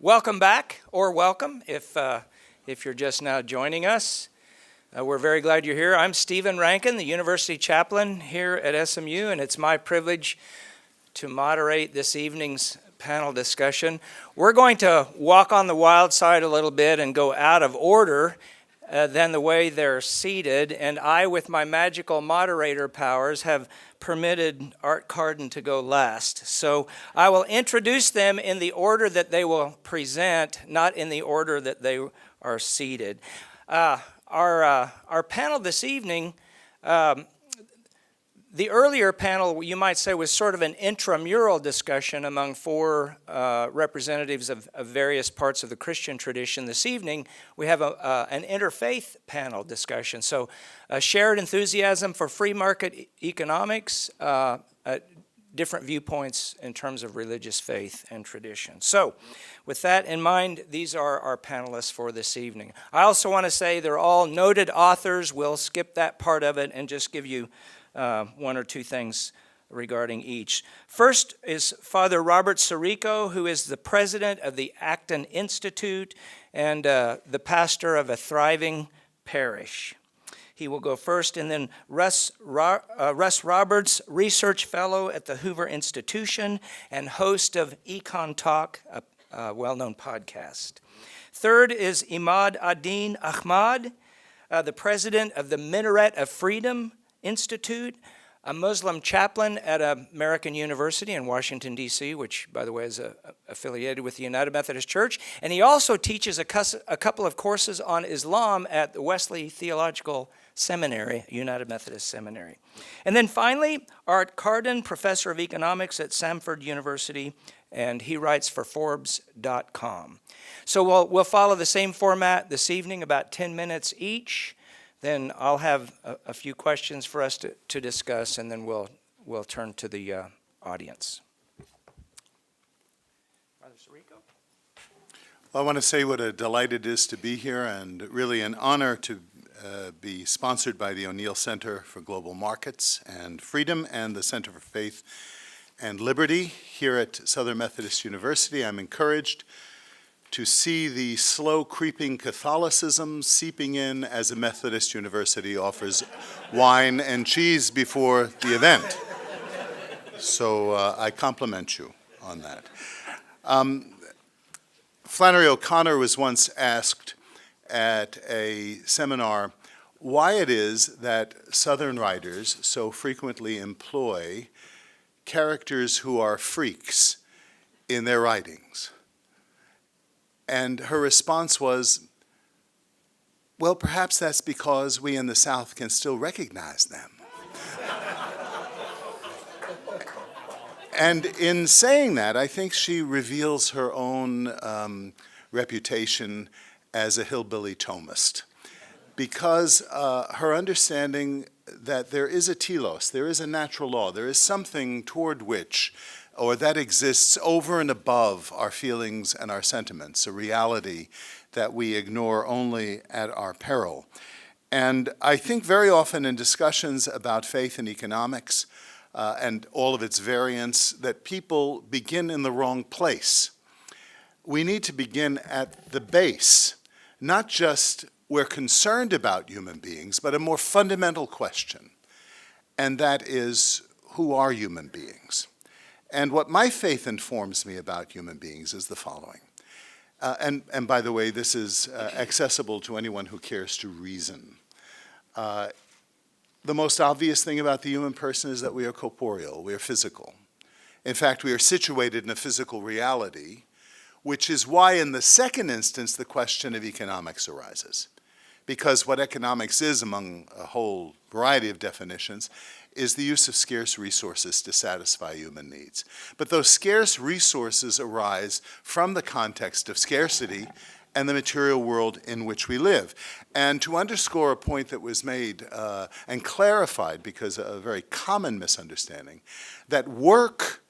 Welcome back, or welcome if you're just now joining us. We're very glad you're here. I'm Stephen Rankin, the University Chaplain here at SMU, and it's my privilege to moderate this evening's panel discussion. We're going to walk on the wild side a little bit and go out of order than the way they're seated, and I, with my magical moderator powers, have permitted Art Carden to go last. So I will introduce them in the order that they will present, not in the order that they are seated. Our panel this evening, the earlier panel, you might say, was sort of an intramural discussion among four representatives of various parts of the Christian tradition. This evening, we have an interfaith panel discussion. So a shared enthusiasm for free market economics, different viewpoints in terms of religious faith and tradition. So with that in mind, these are our panelists for this evening. I also want to say they're all noted authors. We'll skip that part of it and just give you one or two things regarding each. First is Father Robert Sirico, who is the president of the Acton Institute and the pastor of a thriving parish. He will go first, and then Russ Roberts, research fellow at the Hoover Institution and host of Econ Talk, a well-known podcast. Third is Imad-ad-Dean Ahmad, the president of the Minaret of Freedom Institute, a Muslim chaplain at American University in Washington, D.C., which, by the way, is affiliated with the United Methodist Church. And he also teaches a couple of courses on Islam at the Wesley Theological Seminary, United Methodist Seminary. And then finally, Art Carden, professor of economics at Samford University, and he writes for Forbes.com. So we'll follow the same format this evening, about 10 minutes each. Then I'll have a few questions for us to discuss, and then we'll turn to the audience. Father Sirico? Well, I want to say what a delight it is to be here, and really an honor to be sponsored by the O'Neill Center for Global Markets and Freedom and the Center for Faith and Liberty here at Southern Methodist University. I'm encouraged to see the slow creeping Catholicism seeping in as a Methodist university offers wine and cheese before the event. So I compliment you on that. Flannery O'Connor was once asked at a seminar why it is that Southern writers so frequently employ characters who are freaks in their writings. And her response was, well, perhaps that's because we in the South can still recognize them. And in saying that, I think she reveals her own reputation as a hillbilly Thomist, because her understanding that there is a telos, there is a natural law, there is something toward which or that exists over and above our feelings and our sentiments, a reality that we ignore only at our peril. And I think very often in discussions about faith and economics and all of its variants, that people begin in the wrong place. We need to begin at the base, not just we're concerned about human beings, but a more fundamental question, and that is, who are human beings? And what my faith informs me about human beings is the following. And by the way, this is accessible to anyone who cares to reason. The most obvious thing about the human person is that we are corporeal, we are physical. In fact, we are situated in a physical reality, which is why in the second instance the question of economics arises. Because what economics is, among a whole variety of definitions, is the use of scarce resources to satisfy human needs. But those scarce resources arise from the context of scarcity and the material world in which we live. And to underscore a point that was made and clarified, because of a very common misunderstanding, that work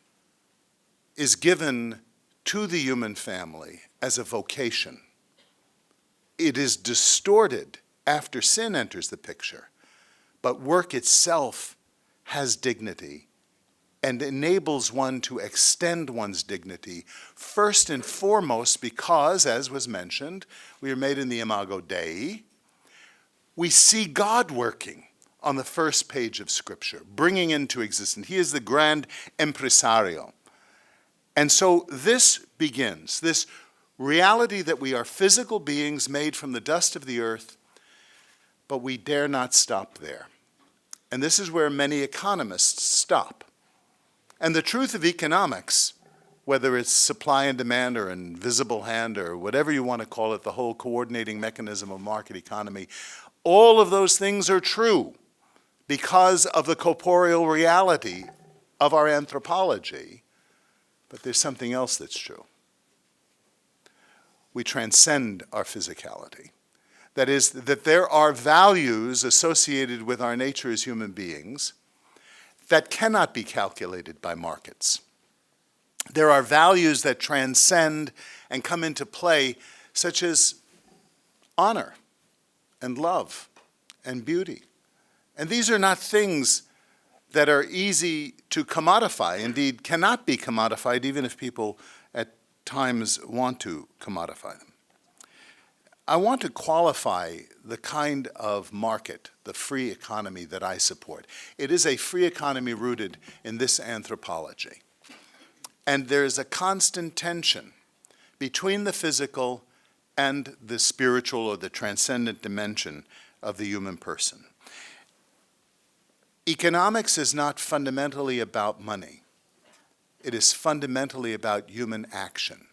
is given to the human family as a vocation. It is distorted after sin enters the picture, but work itself has dignity and enables one to extend one's dignity, first and foremost because, as was mentioned, we are made in the Imago Dei. We see God working on the first page of Scripture, bringing into existence. He is the grand impresario. And so this begins, this reality that we are physical beings made from the dust of the earth, but we dare not stop there. And this is where many economists stop. And the truth of economics, whether it's supply and demand or invisible hand or whatever you want to call it, the whole coordinating mechanism of market economy, all of those things are true because of the corporeal reality of our anthropology. But there's something else that's true. We transcend our physicality. That is, that there are values associated with our nature as human beings that cannot be calculated by markets. There are values that transcend and come into play, such as honor and love and beauty. And these are not things that are easy to commodify, indeed cannot be commodified, even if people at times want to commodify them. I want to qualify the kind of market, the free economy that I support. It is a free economy rooted in this anthropology. And there is a constant tension between the physical and the spiritual or the transcendent dimension of the human person. Economics is not fundamentally about money. It is fundamentally about human action.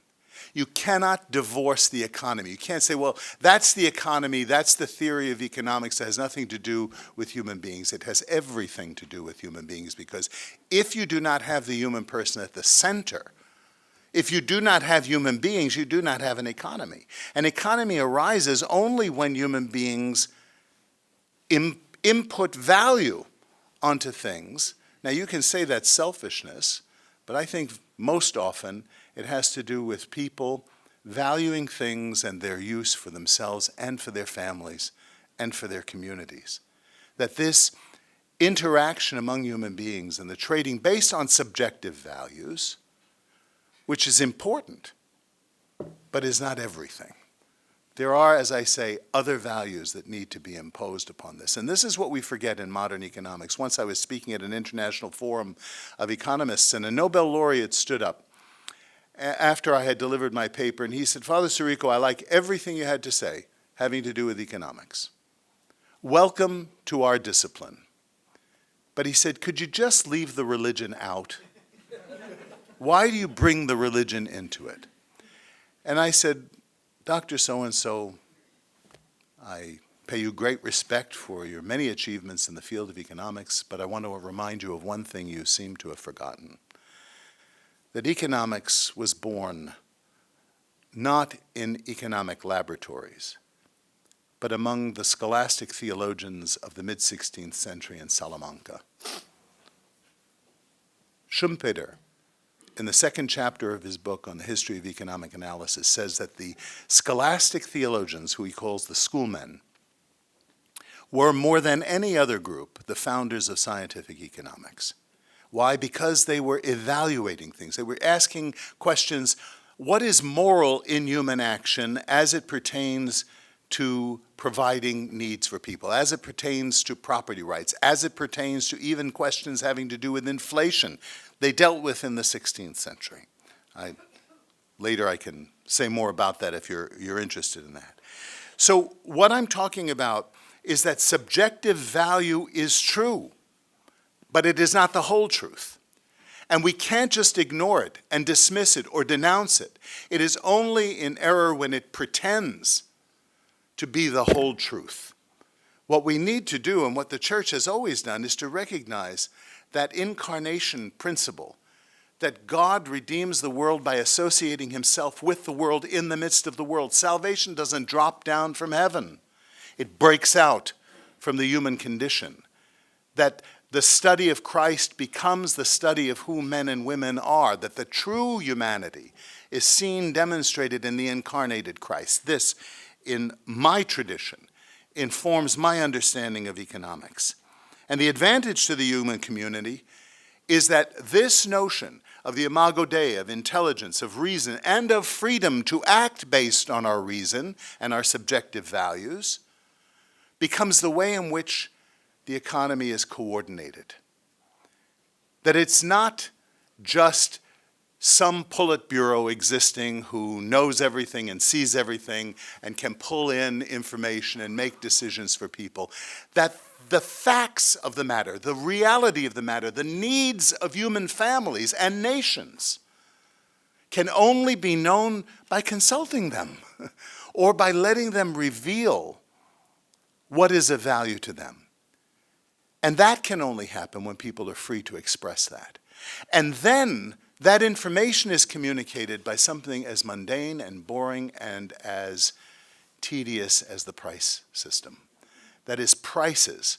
You cannot divorce the economy. You can't say, well, that's the economy, that's the theory of economics that has nothing to do with human beings. It has everything to do with human beings, because if you do not have the human person at the center, if you do not have human beings, you do not have an economy. An economy arises only when human beings input value onto things. Now, you can say that's selfishness, but I think most often it has to do with people valuing things and their use for themselves and for their families and for their communities. That this interaction among human beings and the trading based on subjective values, which is important, but is not everything. There are, as I say, other values that need to be imposed upon this. And this is what we forget in modern economics. Once I was speaking at an international forum of economists, and a Nobel laureate stood up after I had delivered my paper, and he said, Father Sirico, I like everything you had to say having to do with economics. Welcome to our discipline. But he said, could you just leave the religion out? Why do you bring the religion into it? And I said, Dr. So-and-so, I pay you great respect for your many achievements in the field of economics, but I want to remind you of one thing you seem to have forgotten. That economics was born not in economic laboratories, but among the scholastic theologians of the mid-16th century in Salamanca. Schumpeter, in the second chapter of his book on the history of economic analysis, says that the scholastic theologians, who he calls the schoolmen, were more than any other group the founders of scientific economics. Why? Because they were evaluating things. They were asking questions, what is moral in human action as it pertains to providing needs for people, as it pertains to property rights, as it pertains to even questions having to do with inflation they dealt with in the 16th century. Later I can say more about that if you're interested in that. So what I'm talking about is that subjective value is true, but it is not the whole truth. And we can't just ignore it and dismiss it or denounce it. It is only in error when it pretends to be the whole truth. What we need to do, and what the church has always done, is to recognize that incarnation principle, that God redeems the world by associating himself with the world in the midst of the world. Salvation doesn't drop down from heaven. It breaks out from the human condition. That the study of Christ becomes the study of who men and women are, that the true humanity is seen demonstrated in the incarnated Christ. This, in my tradition, informs my understanding of economics. And the advantage to the human community is that this notion of the imago Dei, of intelligence, of reason, and of freedom to act based on our reason and our subjective values becomes the way in which the economy is coordinated. That it's not just some Politburo existing who knows everything and sees everything and can pull in information and make decisions for people. That the facts of the matter, the reality of the matter, the needs of human families and nations can only be known by consulting them or by letting them reveal what is of value to them. And that can only happen when people are free to express that. And then that information is communicated by something as mundane and boring and as tedious as the price system. That is, prices,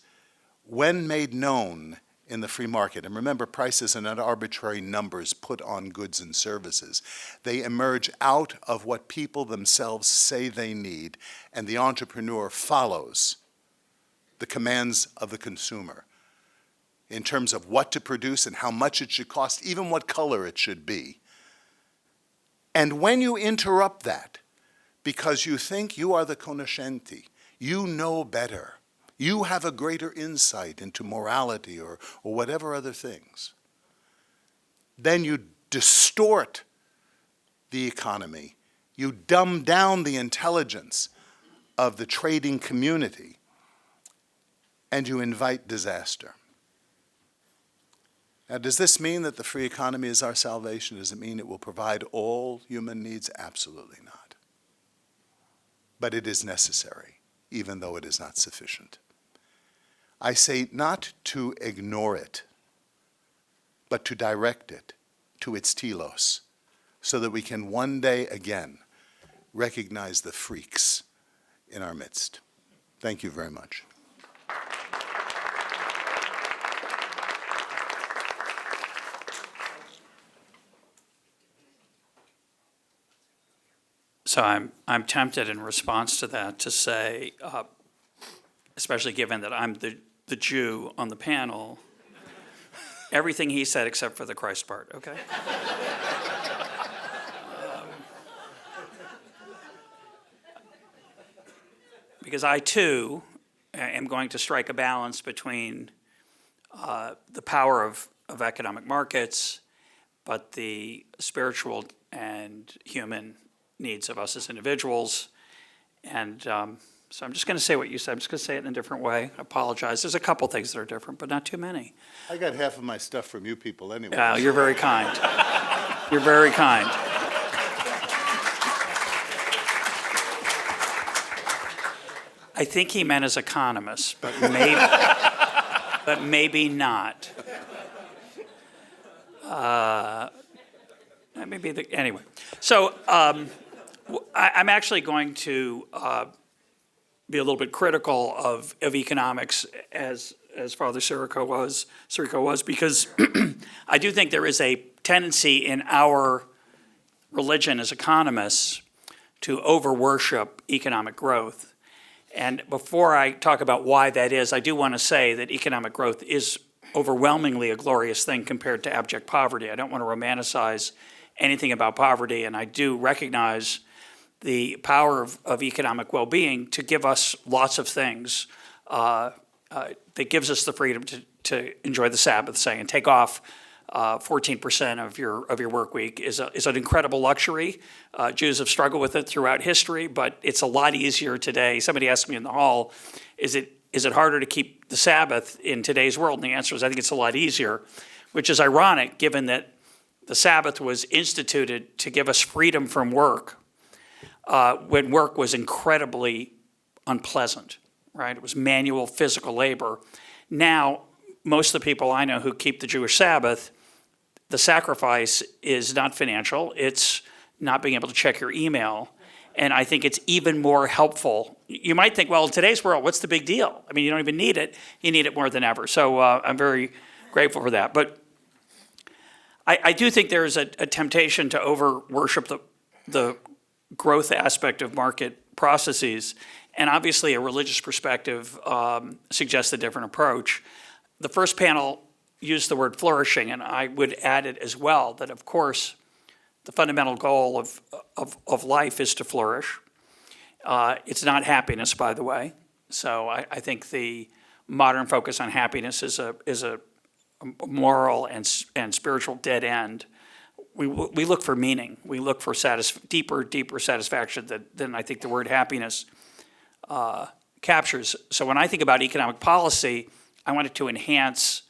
when made known in the free market, and remember, prices are not arbitrary numbers put on goods and services. They emerge out of what people themselves say they need, and the entrepreneur follows the commands of the consumer in terms of what to produce and how much it should cost, even what color it should be. And when you interrupt that because you think you are the conoscenti, you know better, you have a greater insight into morality or whatever other things, then you distort the economy. You dumb down the intelligence of the trading community, and you invite disaster. Now, does this mean that the free economy is our salvation? Does it mean it will provide all human needs? Absolutely not. But it is necessary, even though it is not sufficient. I say not to ignore it, but to direct it to its telos, so that we can one day again recognize the freaks in our midst. Thank you very much. So I'm tempted in response to that to say, especially given that I'm the Jew on the panel, everything he said except for the Christ part, okay? Because I too am going to strike a balance between the power of economic markets, but the spiritual and human needs of us as individuals. And so I'm just going to say what you said. I'm just going to say it in a different way. I apologize. There's a couple things that are different, but not too many. I got half of my stuff from you people anyway. You're very kind. You're very kind. I think he meant as economists, but maybe not. Anyway. So I'm actually going to be a little bit critical of economics as Father Sirico was, because I do think there is a tendency in our religion as economists to over-worship economic growth. And before I talk about why that is, I do want to say that economic growth is overwhelmingly a glorious thing compared to abject poverty. I don't want to romanticize anything about poverty, and I do recognize the power of economic well-being to give us lots of things that gives us the freedom to enjoy the Sabbath, say, and take off 14% of your work week is an incredible luxury. Jews have struggled with it throughout history, but it's a lot easier today. Somebody asked me in the hall, is it harder to keep the Sabbath in today's world? And the answer is, I think it's a lot easier, which is ironic given that the Sabbath was instituted to give us freedom from work when work was incredibly unpleasant, right? It was manual physical labor. Now, most of the people I know who keep the Jewish Sabbath, the sacrifice is not financial, it's not being able to check your email. And I think it's even more helpful. You might think, well, in today's world, what's the big deal? I mean, you don't even need it. You need it more than ever. So I'm very grateful for that. But I do think there is a temptation to over-worship the growth aspect of market processes. And obviously, a religious perspective suggests a different approach. The first panel used the word flourishing, and I would add it as well, that of course, the fundamental goal of life is to flourish. It's not happiness, by the way. So I think the modern focus on happiness is a moral and spiritual dead end. We look for meaning. We look for deeper satisfaction than I think the word happiness captures. So when I think about economic policy, I want it to enhance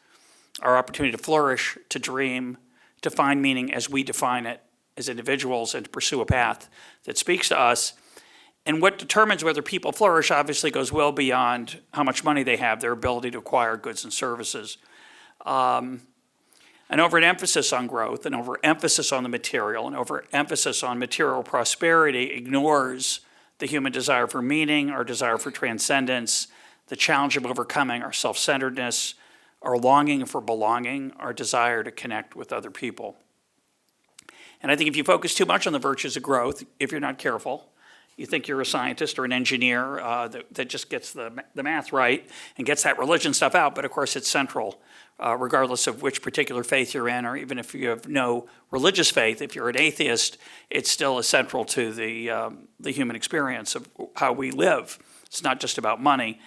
our opportunity to flourish, to dream, to find meaning as we define it as individuals, and to pursue a path that speaks to us. And what determines whether people flourish obviously goes well beyond how much money they have, their ability to acquire goods and services. An overemphasis on growth, an overemphasis on the material, an overemphasis on material prosperity ignores the human desire for meaning, our desire for transcendence, the challenge of overcoming our self-centeredness, our longing for belonging, our desire to connect with other people. And I think if you focus too much on the virtues of growth, if you're not careful, you think you're a scientist or an engineer that just gets the math right and gets that religion stuff out, but of course it's central, regardless of which particular faith you're in, or even if you have no religious faith, if you're an atheist, it's still essential to the human experience of how we live. It's not just about money.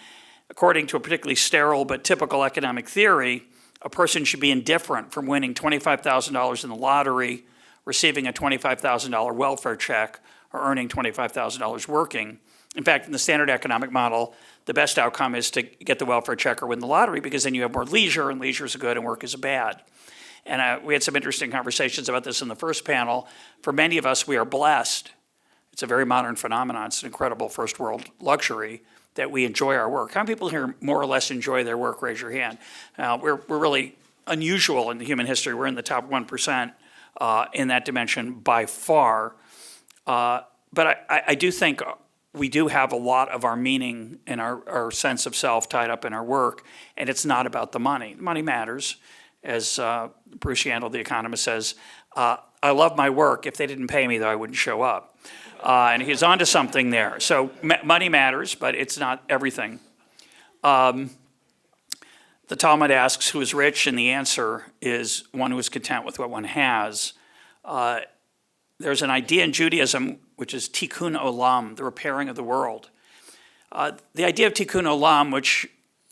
According to a particularly sterile but typical economic theory, a person should be indifferent from winning $25,000 in the lottery, receiving a $25,000 welfare check, or earning $25,000 working. In fact, in the standard economic model, the best outcome is to get the welfare check or win the lottery, because then you have more leisure, and leisure is good and work is bad. And we had some interesting conversations about this in the first panel. For many of us, we are blessed. It's a very modern phenomenon. It's an incredible first world luxury that we enjoy our work. How many people here more or less enjoy their work? Raise your hand. We're really unusual in the human history. We're in the top 1% in that dimension by far. But I do think we do have a lot of our meaning and our sense of self tied up in our work, and it's not about the money. Money matters. As Bruce Yandel, the economist, says, I love my work. If they didn't pay me, though, I wouldn't show up. And he's onto something there. So money matters, but it's not everything. The Talmud asks, who is rich? And the answer is one who is content with what one has. There's an idea in Judaism, which is tikkun olam, the repairing of the world. The idea of tikkun olam, which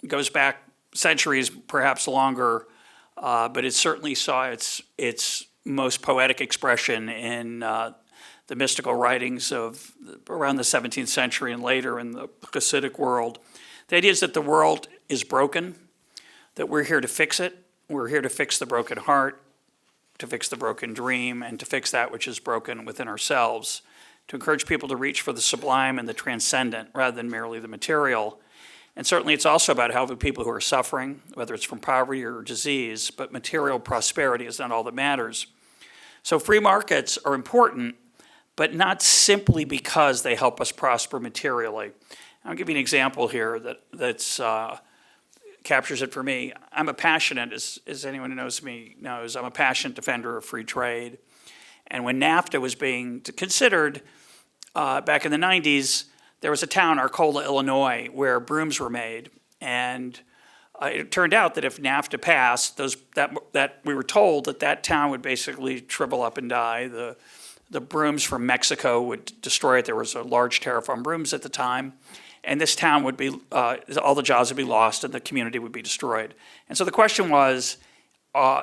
goes back centuries, perhaps longer, but it certainly saw its most poetic expression in the mystical writings of around the 17th century and later in the Hasidic world. The idea is that the world is broken, that we're here to fix it. We're here to fix the broken heart, to fix the broken dream, and to fix that which is broken within ourselves, to encourage people to reach for the sublime and the transcendent rather than merely the material. And certainly it's also about helping people who are suffering, whether it's from poverty or disease, but material prosperity is not all that matters. So free markets are important, but not simply because they help us prosper materially. I'll give you an example here that captures it for me. I'm a passionate, as anyone who knows me knows, I'm a passionate defender of free trade. And when NAFTA was being considered back in the 90s, there was a town, Arcola, Illinois, where brooms were made. And it turned out that if NAFTA passed, that we were told that town would basically shrivel up and die. The brooms from Mexico would destroy it. There was a large tariff on brooms at the time. And this town would be, all the jobs would be lost and the community would be destroyed. And so the question was,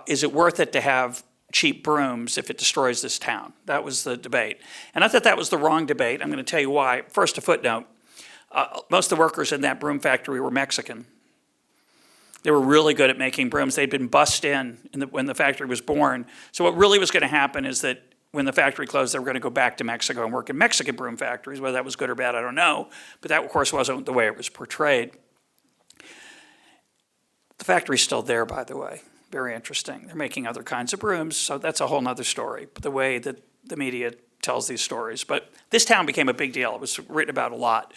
is it worth it to have cheap brooms if it destroys this town? That was the debate. And I thought that was the wrong debate. I'm going to tell you why. First, a footnote. Most of the workers in that broom factory were Mexican. They were really good at making brooms. They'd been bussed in when the factory was born. So what really was going to happen is that when the factory closed, they were going to go back to Mexico and work in Mexican broom factories. Whether that was good or bad, I don't know. But that, of course, wasn't the way it was portrayed. The factory's still there, by the way. Very interesting. They're making other kinds of brooms, so that's a whole other story, the way that the media tells these stories. But this town became a big deal. It was written about a lot.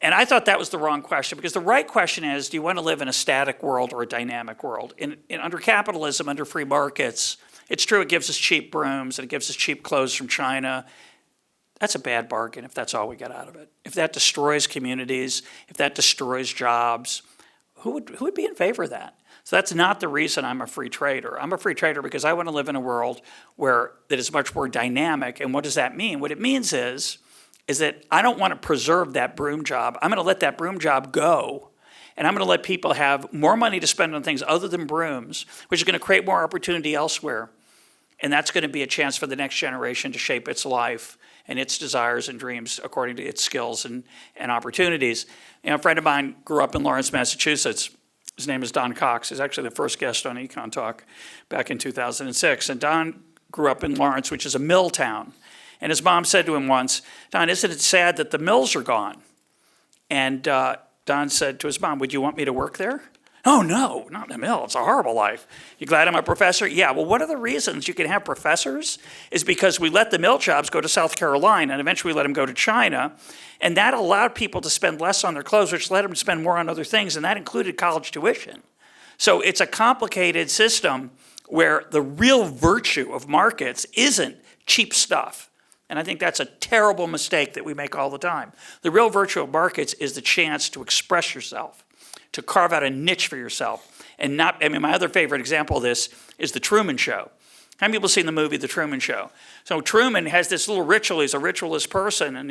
And I thought that was the wrong question, because the right question is, do you want to live in a static world or a dynamic world? Under capitalism, under free markets, it's true it gives us cheap brooms and it gives us cheap clothes from China. That's a bad bargain if that's all we get out of it. If that destroys communities, if that destroys jobs, who would be in favor of that? So that's not the reason I'm a free trader. I'm a free trader because I want to live in a world that is much more dynamic. And what does that mean? What it means is that I don't want to preserve that broom job. I'm going to let that broom job go. And I'm going to let people have more money to spend on things other than brooms, which is going to create more opportunity elsewhere. And that's going to be a chance for the next generation to shape its life and its desires and dreams according to its skills and opportunities. A friend of mine grew up in Lawrence, Massachusetts. His name is Don Cox. He's actually the first guest on Econ Talk back in 2006. And Don grew up in Lawrence, which is a mill town. And his mom said to him once, "Don, isn't it sad that the mills are gone?" And Don said to his mom, "Would you want me to work there?" "Oh, no, not in the mill. It's a horrible life." "You glad I'm a professor?" "Yeah, well, one of the reasons you can have professors is because we let the mill jobs go to South Carolina, and eventually we let them go to China, and that allowed people to spend less on their clothes, which let them spend more on other things, and that included college tuition." So it's a complicated system where the real virtue of markets isn't cheap stuff. And I think that's a terrible mistake that we make all the time. The real virtue of markets is the chance to express yourself, to carve out a niche for yourself. And my other favorite example of this is The Truman Show. How many people have seen the movie The Truman Show? So Truman has this little ritual. He's a ritualist person, and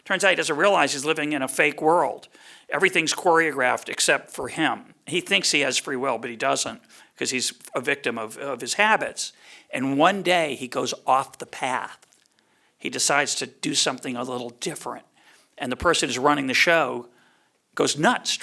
turns out he doesn't realize he's living in a fake world. Everything's choreographed except for him. He thinks he has free will, but he doesn't, because he's a victim of his habits. And one day he goes off the path. He decides to do something a little different. And the person who's running the show goes nuts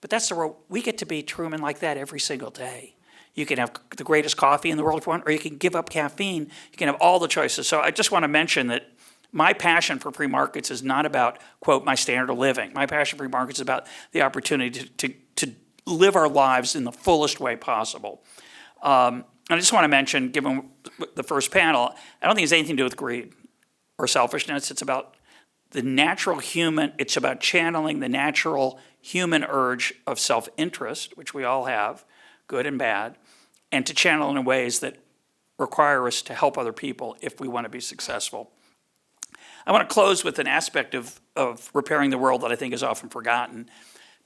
but that's the world. We get to be Truman like that every single day. You can have the greatest coffee in the world if you want, or you can give up caffeine. You can have all the choices. So I just want to mention that my passion for free markets is not about, quote, my standard of living. My passion for free markets is about the opportunity to live our lives in the fullest way possible. I just want to mention, given the first panel, I don't think it's anything to do with greed or selfishness. It's about the natural human, it's about channeling the natural human urge of self-interest, which we all have, good and bad, and to channel in ways that require us to help other people if we want to be successful. I want to close with an aspect of repairing the world that I think is often forgotten.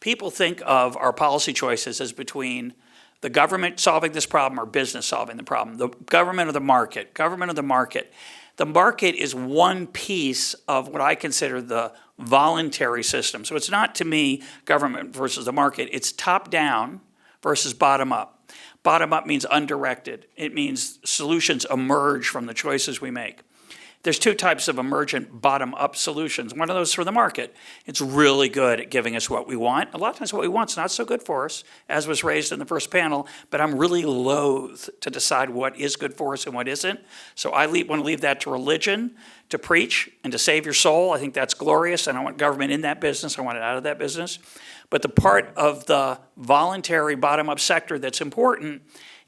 People think of our policy choices as between the government solving this problem or business solving the problem, the government or the market, government or the market. The market is one piece of what I consider the voluntary system. So it's not, to me, government versus the market. It's top down versus bottom up. Bottom up means undirected. It means solutions emerge from the choices we make. There's two types of emergent bottom-up solutions. One of those is for the market. It's really good at giving us what we want. A lot of times what we want is not so good for us, as was raised in the first panel, but I'm really loath to decide what is good for us and what isn't. So I want to leave that to religion, to preach, and to save your soul. I think that's glorious, and I want government in that business. I want it out of that business. But the part of the voluntary bottom-up sector that's important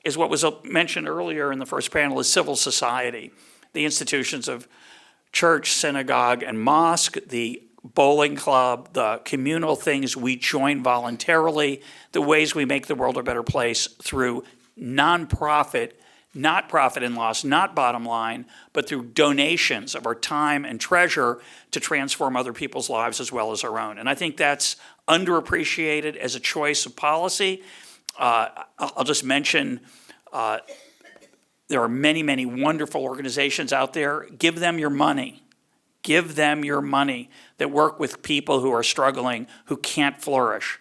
is what was mentioned earlier in the first panel is civil society. The institutions of church, synagogue, and mosque, the bowling club, the communal things we join voluntarily, the ways we make the world a better place through nonprofit, not profit and loss, not bottom line, but through donations of our time and treasure to transform other people's lives as well as our own. And I think that's underappreciated as a choice of policy. I'll just mention there are many, many wonderful organizations out there. Give them your money. Give them your money that work with people who are struggling, who can't flourish.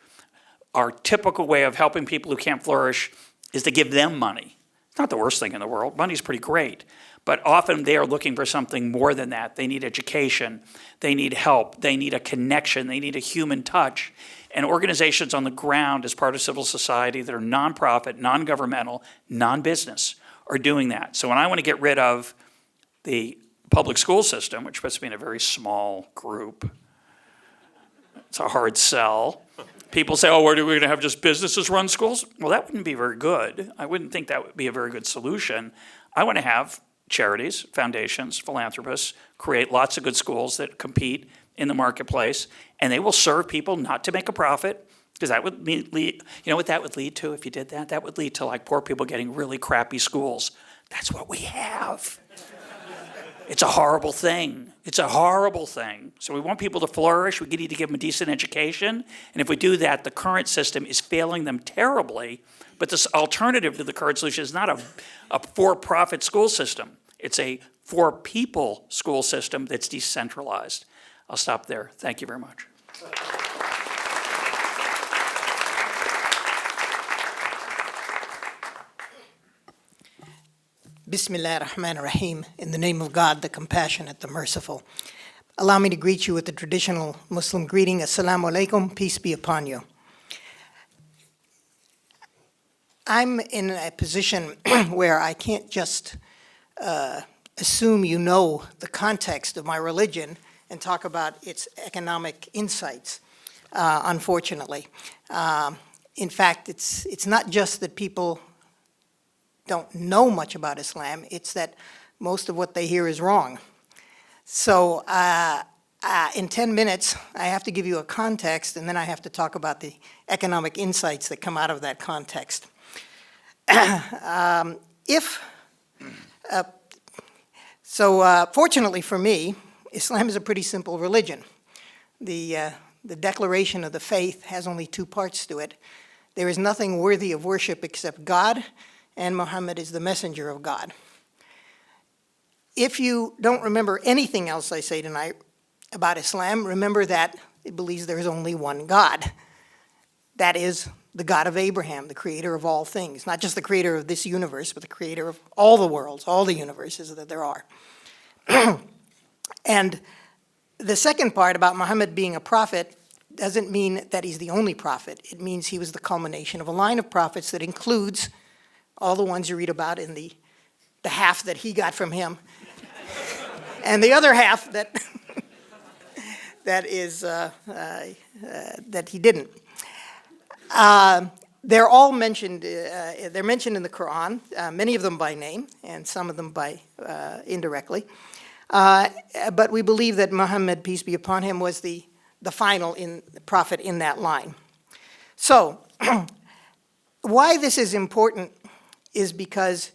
Our typical way of helping people who can't flourish is to give them money. It's not the worst thing in the world. Money's pretty great. But often they are looking for something more than that. They need education. They need help. They need a connection. They need a human touch. And organizations on the ground as part of civil society that are nonprofit, non-governmental, non-business are doing that. So when I want to get rid of the public school system, which puts me in a very small group, it's a hard sell. People say, oh, are we going to have just businesses run schools? Well, that wouldn't be very good. I wouldn't think that would be a very good solution. I want to have charities, foundations, philanthropists create lots of good schools that compete in the marketplace, and they will serve people not to make a profit, because that would lead, you know what that would lead to if you did that? That would lead to like poor people getting really crappy schools. That's what we have. It's a horrible thing. It's a horrible thing. So we want people to flourish. We need to give them a decent education. And if we do that, the current system is failing them terribly. But this alternative to the current solution is not a for-profit school system. It's a for-people school system that's decentralized. I'll stop there. Thank you very much. Bismillah ar-Rahman ar-Rahim, in the name of God, the compassionate, the merciful. Allow me to greet you with the traditional Muslim greeting, Assalamu alaikum, peace be upon you. I'm in a position where I can't just assume you know the context of my religion and talk about its economic insights, unfortunately. In fact, it's not just that people don't know much about Islam, it's that most of what they hear is wrong. So in 10 minutes, I have to give you a context, and then I have to talk about the economic insights that come out of that context. Fortunately for me, Islam is a pretty simple religion. The declaration of the faith has only two parts to it. There is nothing worthy of worship except God, and Muhammad is the messenger of God. If you don't remember anything else I say tonight about Islam, remember that it believes there is only one God. That is the God of Abraham, the creator of all things. Not just the creator of this universe, but the creator of all the worlds, all the universes that there are. And the second part about Muhammad being a prophet doesn't mean that he's the only prophet. It means he was the culmination of a line of prophets that includes all the ones you read about in the half that he got from him, and the other half that that he didn't. They're all mentioned. They're mentioned in the Quran. Many of them by name, and some of them by indirectly. But we believe that Muhammad, peace be upon him, was the final prophet in that line. So, why this is important is because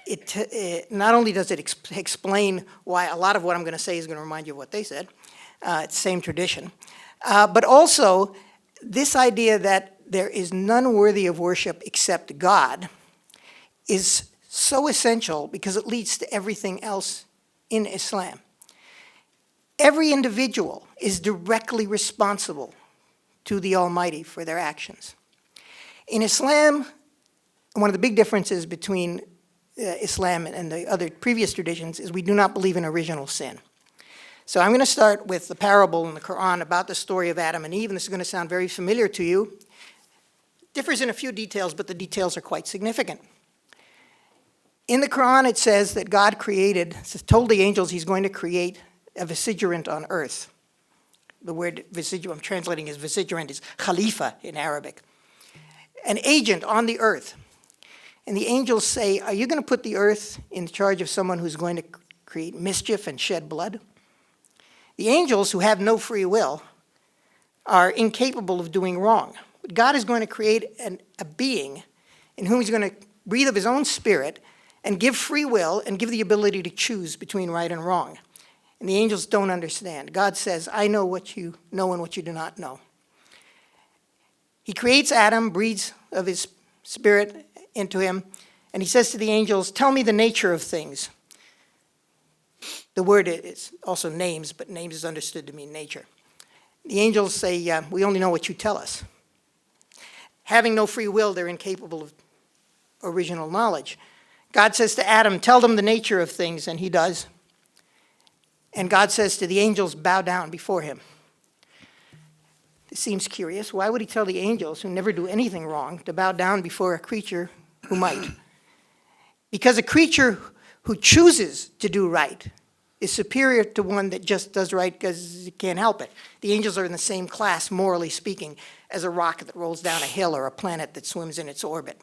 it not only does it explain why a lot of what I'm going to say is going to remind you of what they said, it's the same tradition, but also this idea that there is none worthy of worship except God is so essential because it leads to everything else in Islam. Every individual is directly responsible to the Almighty for their actions. In Islam, one of the big differences between Islam and the other previous traditions is we do not believe in original sin. So I'm going to start with the parable in the Quran about the story of Adam and Eve, and this is going to sound very familiar to you. Differs in a few details, but the details are quite significant. In the Quran, it says that God told the angels he's going to create a vicegerent on earth. The word vicegerent, I'm translating as vicegerent, is khalifa in Arabic. An agent on the earth. And the angels say, are you going to put the earth in charge of someone who's going to create mischief and shed blood? The angels, who have no free will, are incapable of doing wrong. But God is going to create a being in whom he's going to breathe of his own spirit and give free will and give the ability to choose between right and wrong. And the angels don't understand. God says, I know what you know and what you do not know. He creates Adam, breathes of his spirit into him, and he says to the angels, tell me the nature of things. The word is also names, but names is understood to mean nature. The angels say, we only know what you tell us. Having no free will, they're incapable of original knowledge. God says to Adam, tell them the nature of things, and he does. And God says to the angels, bow down before him. It seems curious. Why would he tell the angels, who never do anything wrong, to bow down before a creature who might? Because a creature who chooses to do right is superior to one that just does right because it can't help it. The angels are in the same class, morally speaking, as a rock that rolls down a hill or a planet that swims in its orbit.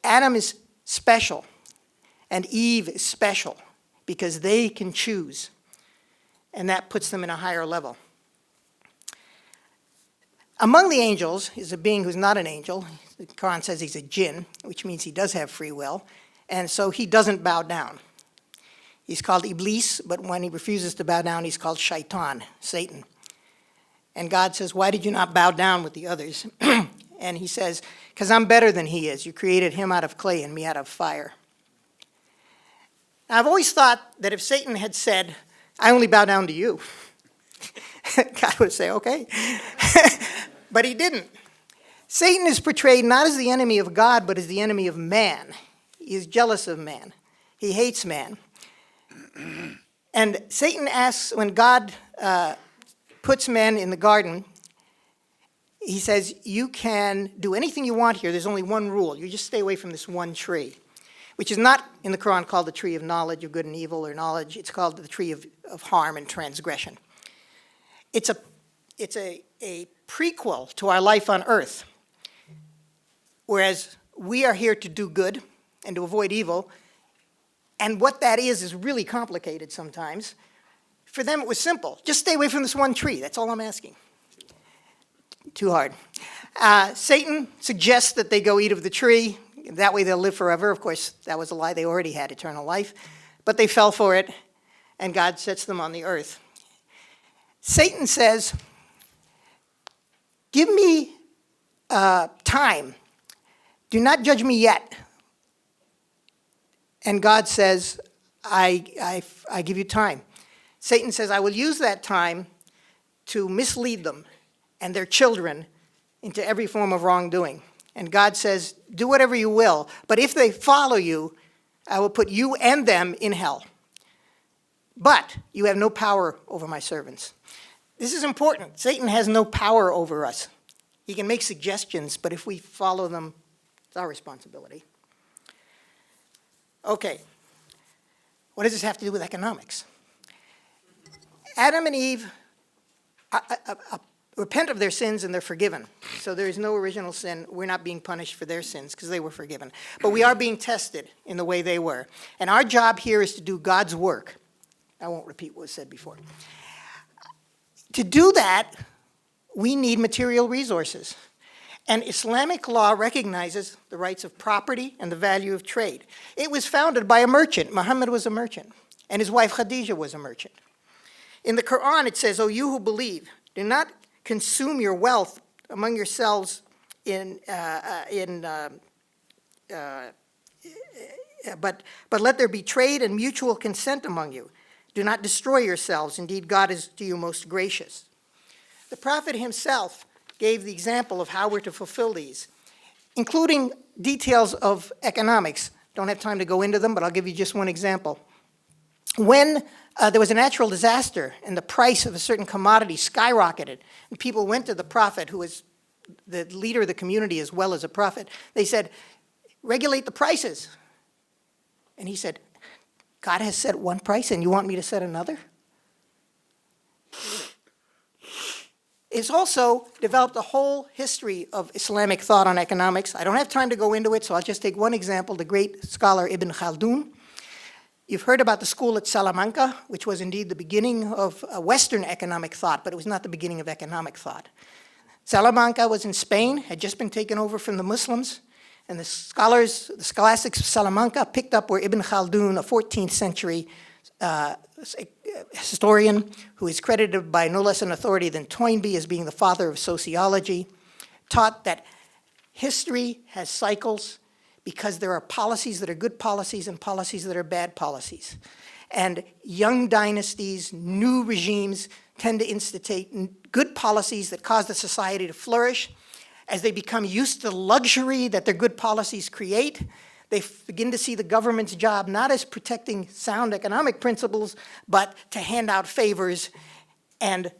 Adam is special, and Eve is special because they can choose, and that puts them in a higher level. Among the angels is a being who's not an angel. The Quran says he's a jinn, which means he does have free will, and so he doesn't bow down. He's called Iblis, but when he refuses to bow down, he's called Shaitan, Satan. And God says, why did you not bow down with the others? And he says, because I'm better than he is. You created him out of clay and me out of fire. Now, I've always thought that if Satan had said, I only bow down to you, God would say, okay. But he didn't. Satan is portrayed not as the enemy of God, but as the enemy of man. He is jealous of man. He hates man. And Satan asks, when God puts man in the garden, he says, you can do anything you want here. There's only one rule. You just stay away from this one tree, which is not in the Quran called the tree of knowledge of good and evil or knowledge. It's called the tree of harm and transgression. It's a prequel to our life on earth, whereas we are here to do good and to avoid evil. And what that is really complicated sometimes. For them, it was simple. Just stay away from this one tree. That's all I'm asking. Too hard. Satan suggests that they go eat of the tree. That way they'll live forever. Of course, that was a lie. They already had eternal life. But they fell for it, and God sets them on the earth. Satan says, give me time. Do not judge me yet. And God says, I give you time. Satan says, I will use that time to mislead them and their children into every form of wrongdoing. And God says, do whatever you will, but if they follow you, I will put you and them in hell. But you have no power over my servants. This is important. Satan has no power over us. He can make suggestions, but if we follow them, it's our responsibility. Okay, what does this have to do with economics? Adam and Eve repent of their sins and they're forgiven. So there is no original sin. We're not being punished for their sins because they were forgiven. But we are being tested in the way they were. And our job here is to do God's work. I won't repeat what was said before. To do that, we need material resources. And Islamic law recognizes the rights of property and the value of trade. It was founded by a merchant. Muhammad was a merchant. And his wife Khadijah was a merchant. In the Quran, it says, O you who believe, do not consume your wealth among yourselves but let there be trade and mutual consent among you. Do not destroy yourselves. Indeed, God is to you most gracious. The Prophet himself gave the example of how we're to fulfill these, including details of economics. Don't have time to go into them, but I'll give you just one example. When there was a natural disaster and the price of a certain commodity skyrocketed, and people went to the prophet, who was the leader of the community as well as a prophet, they said, regulate the prices. And he said, God has set one price and you want me to set another? It's also developed a whole history of Islamic thought on economics. I don't have time to go into it, so I'll just take one example, the great scholar Ibn Khaldun. You've heard about the school at Salamanca, which was indeed the beginning of Western economic thought, but it was not the beginning of economic thought. Salamanca was in Spain, had just been taken over from the Muslims, and the scholastics of Salamanca picked up where Ibn Khaldun, a 14th century historian who is credited by no less an authority than Toynbee as being the father of sociology, taught that history has cycles because there are policies that are good policies and policies that are bad policies. And young dynasties, new regimes tend to instigate good policies that cause the society to flourish. As they become used to the luxury that their good policies create, they begin to see the government's job not as protecting sound economic principles, but to hand out favors, and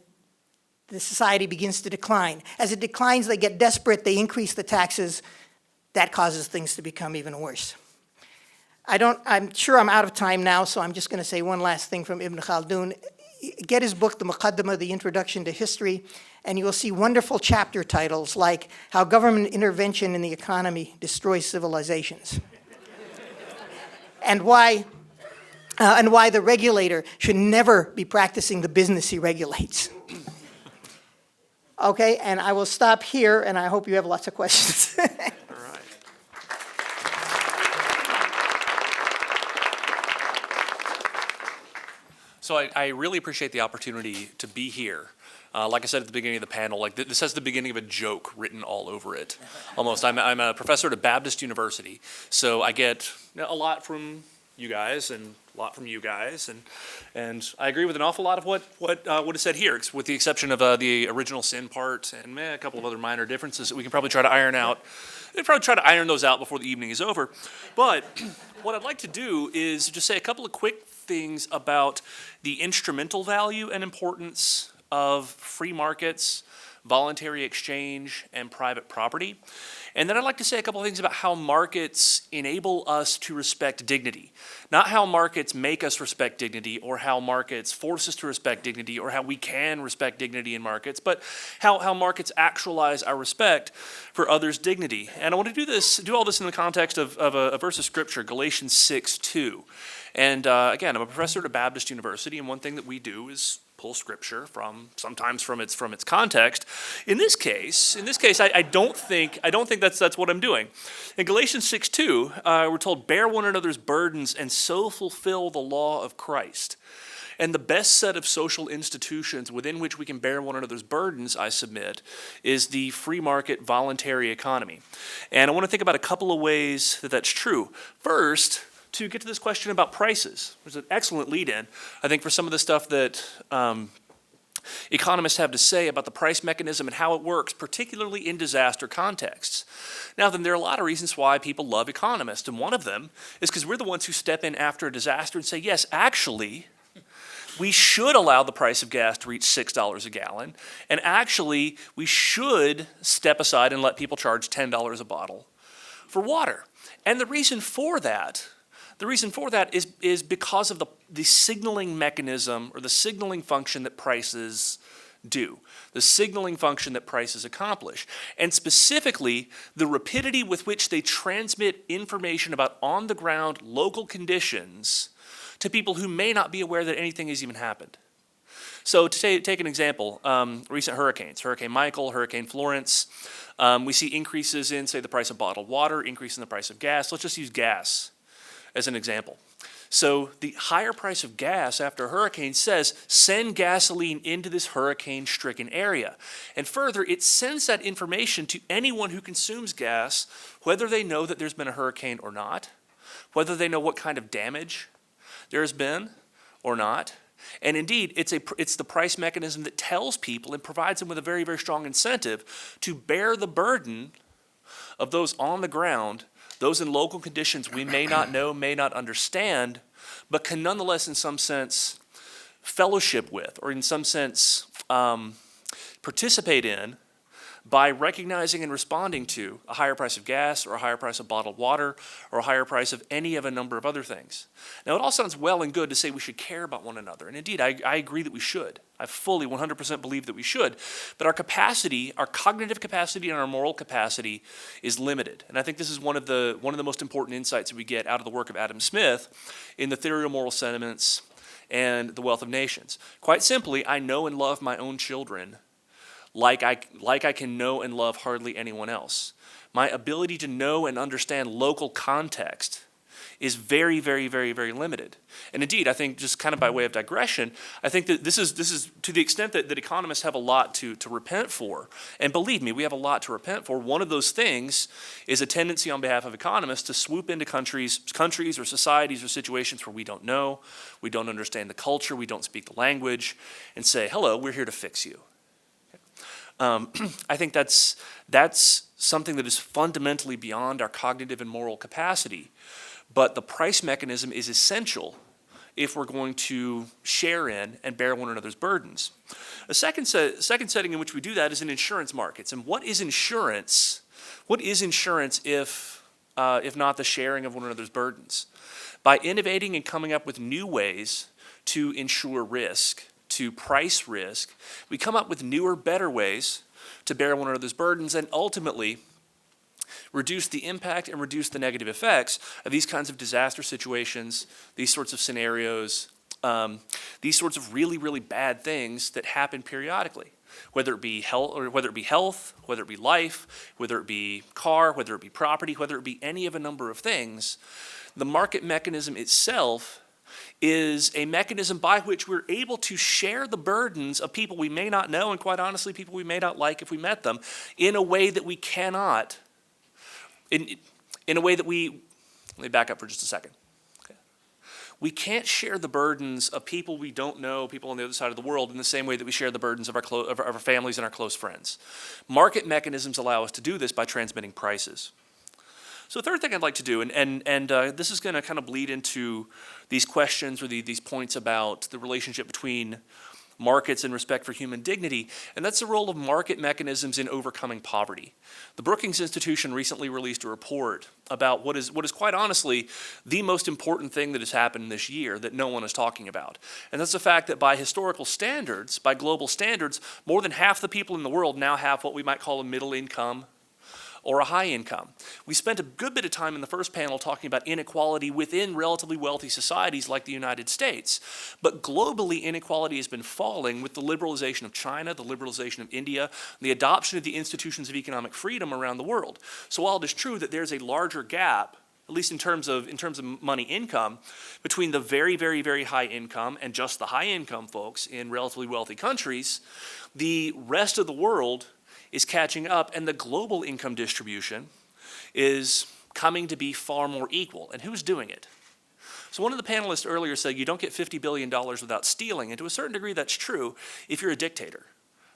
the society begins to decline. As it declines, they get desperate, they increase the taxes. That causes things to become even worse. I'm sure I'm out of time now, so I'm just going to say one last thing from Ibn Khaldun. Get his book, The Muqaddimah, The Introduction to History, and you will see wonderful chapter titles like How Government Intervention in the Economy Destroys Civilizations. and why the regulator should never be practicing the business he regulates. Okay, and I will stop here, and I hope you have lots of questions. So I really appreciate the opportunity to be here. Like I said at the beginning of the panel, like this has the beginning of a joke written all over it, almost. I'm a professor at a Baptist university, so I get a lot from you guys and a lot from you guys, and I agree with an awful lot of what is said here, with the exception of the original sin part and a couple of other minor differences that we can probably try to iron out. We'll probably try to iron those out before the evening is over. But what I'd like to do is just say a couple of quick things about the instrumental value and importance of free markets, voluntary exchange, and private property. And then I'd like to say a couple of things about how markets enable us to respect dignity. Not how markets make us respect dignity, or how markets force us to respect dignity, or how we can respect dignity in markets, but how markets actualize our respect for others' dignity. And I want to do all this in the context of a verse of Scripture, Galatians 6:2. And again, I'm a professor at a Baptist university, and one thing that we do is pull Scripture sometimes from its context. In this case, I don't think that's what I'm doing. In Galatians 6:2, we're told, "Bear one another's burdens and so fulfill the law of Christ." And the best set of social institutions within which we can bear one another's burdens, I submit, is the free market voluntary economy. And I want to think about a couple of ways that that's true. First, to get to this question about prices. There's an excellent lead-in, I think, for some of the stuff that economists have to say about the price mechanism and how it works, particularly in disaster contexts. Now then, there are a lot of reasons why people love economists, and one of them is because we're the ones who step in after a disaster and say, yes, actually, we should allow the price of gas to reach $6 a gallon, and actually, we should step aside and let people charge $10 a bottle for water. And the reason for that is because of the signaling mechanism, or the signaling function that prices do, the signaling function that prices accomplish, and specifically the rapidity with which they transmit information about on-the-ground local conditions to people who may not be aware that anything has even happened. So to take an example, recent hurricanes, Hurricane Michael, Hurricane Florence, we see increases in, say, the price of bottled water, increase in the price of gas. Let's just use gas as an example. So the higher price of gas after a hurricane says, send gasoline into this hurricane-stricken area. And further, it sends that information to anyone who consumes gas, whether they know that there's been a hurricane or not, whether they know what kind of damage there has been or not. And indeed, it's the price mechanism that tells people and provides them with a very, very strong incentive to bear the burden of those on the ground, those in local conditions we may not know, may not understand, but can nonetheless, in some sense, fellowship with, or in some sense, participate in, by recognizing and responding to a higher price of gas, or a higher price of bottled water, or a higher price of any of a number of other things. Now, it all sounds well and good to say we should care about one another, and indeed, I agree that we should. I fully 100% believe that we should, but our capacity, our cognitive capacity and our moral capacity is limited. And I think this is one of the most important insights that we get out of the work of Adam Smith in the Theory of Moral Sentiments and the Wealth of Nations. Quite simply, I know and love my own children like I can know and love hardly anyone else. My ability to know and understand local context is very, very, very, very limited. And indeed, I think, just kind of by way of digression, I think that this is to the extent that economists have a lot to repent for, and believe me, we have a lot to repent for. One of those things is a tendency on behalf of economists to swoop into countries or societies or situations where we don't know, we don't understand the culture, we don't speak the language, and say, hello, we're here to fix you. I think that's something that is fundamentally beyond our cognitive and moral capacity, but the price mechanism is essential if we're going to share in and bear one another's burdens. A second setting in which we do that is in insurance markets. And what is insurance? What is insurance if not the sharing of one another's burdens? By innovating and coming up with new ways to insure risk, to price risk, we come up with newer, better ways to bear one another's burdens and ultimately reduce the impact and reduce the negative effects of these kinds of disaster situations, these sorts of scenarios, these sorts of really, really bad things that happen periodically, whether it be health, whether it be life, whether it be car, whether it be property, whether it be any of a number of things. The market mechanism itself is a mechanism by which we're able to share the burdens of people we may not know, and quite honestly, people we may not like if we met them, in a way that we cannot, in a way that we, let me back up for just a second. Okay. We can't share the burdens of people we don't know, people on the other side of the world, in the same way that we share the burdens of our families and our close friends. Market mechanisms allow us to do this by transmitting prices. So the third thing I'd like to do, and this is going to kind of bleed into these questions or these points about the relationship between markets and respect for human dignity, and that's the role of market mechanisms in overcoming poverty. The Brookings Institution recently released a report about what is quite honestly the most important thing that has happened this year that no one is talking about. And that's the fact that by historical standards, by global standards, more than half the people in the world now have what we might call a middle income or a high income. We spent a good bit of time in the first panel talking about inequality within relatively wealthy societies like the United States. But globally, inequality has been falling with the liberalization of China, the liberalization of India, the adoption of the institutions of economic freedom around the world. So while it is true that there's a larger gap, at least in terms of money income, between the very, very, very high income and just the high income folks in relatively wealthy countries, the rest of the world is catching up, and the global income distribution is coming to be far more equal. And who's doing it? So one of the panelists earlier said you don't get $50 billion without stealing, and to a certain degree that's true if you're a dictator.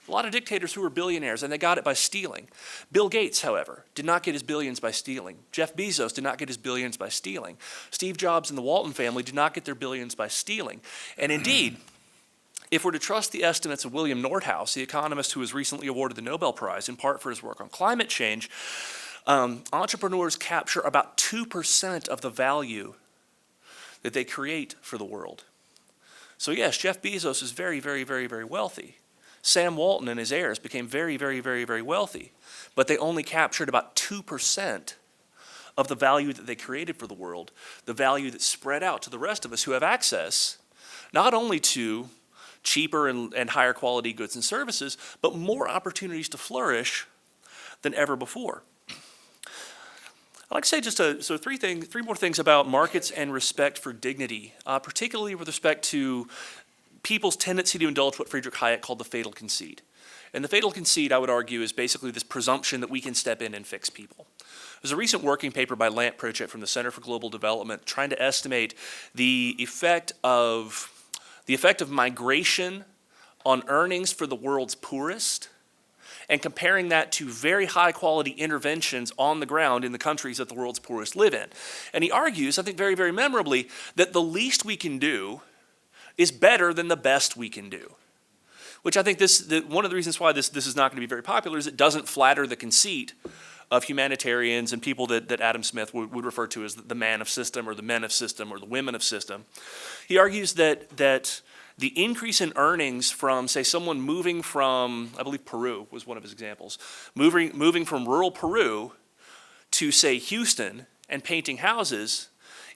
A lot of dictators who were billionaires, and they got it by stealing. Bill Gates, however, did not get his billions by stealing. Jeff Bezos did not get his billions by stealing. Steve Jobs and the Walton family did not get their billions by stealing. And indeed, if we're to trust the estimates of William Nordhaus, the economist who was recently awarded the Nobel Prize in part for his work on climate change, entrepreneurs capture about 2% of the value that they create for the world. So yes, Jeff Bezos is very, very, very, very wealthy. Sam Walton and his heirs became very, very, very, very wealthy, but they only captured about 2% of the value that they created for the world, the value that's spread out to the rest of us who have access not only to cheaper and higher quality goods and services, but more opportunities to flourish than ever before. I'd like to say just three more things about markets and respect for dignity, particularly with respect to people's tendency to indulge what Friedrich Hayek called the fatal conceit. And the fatal conceit, I would argue, is basically this presumption that we can step in and fix people. There's a recent working paper by Lant Pritchett from the Center for Global Development trying to estimate the effect of migration on earnings for the world's poorest and comparing that to very high quality interventions on the ground in the countries that the world's poorest live in. And he argues, I think very, very memorably, that the least we can do is better than the best we can do. Which I think one of the reasons why this is not going to be very popular is it doesn't flatter the conceit of humanitarians and people that Adam Smith would refer to as the man of system or the men of system or the women of system. He argues that the increase in earnings from, say, someone moving from, I believe Peru was one of his examples, moving from rural Peru to, say, Houston and painting houses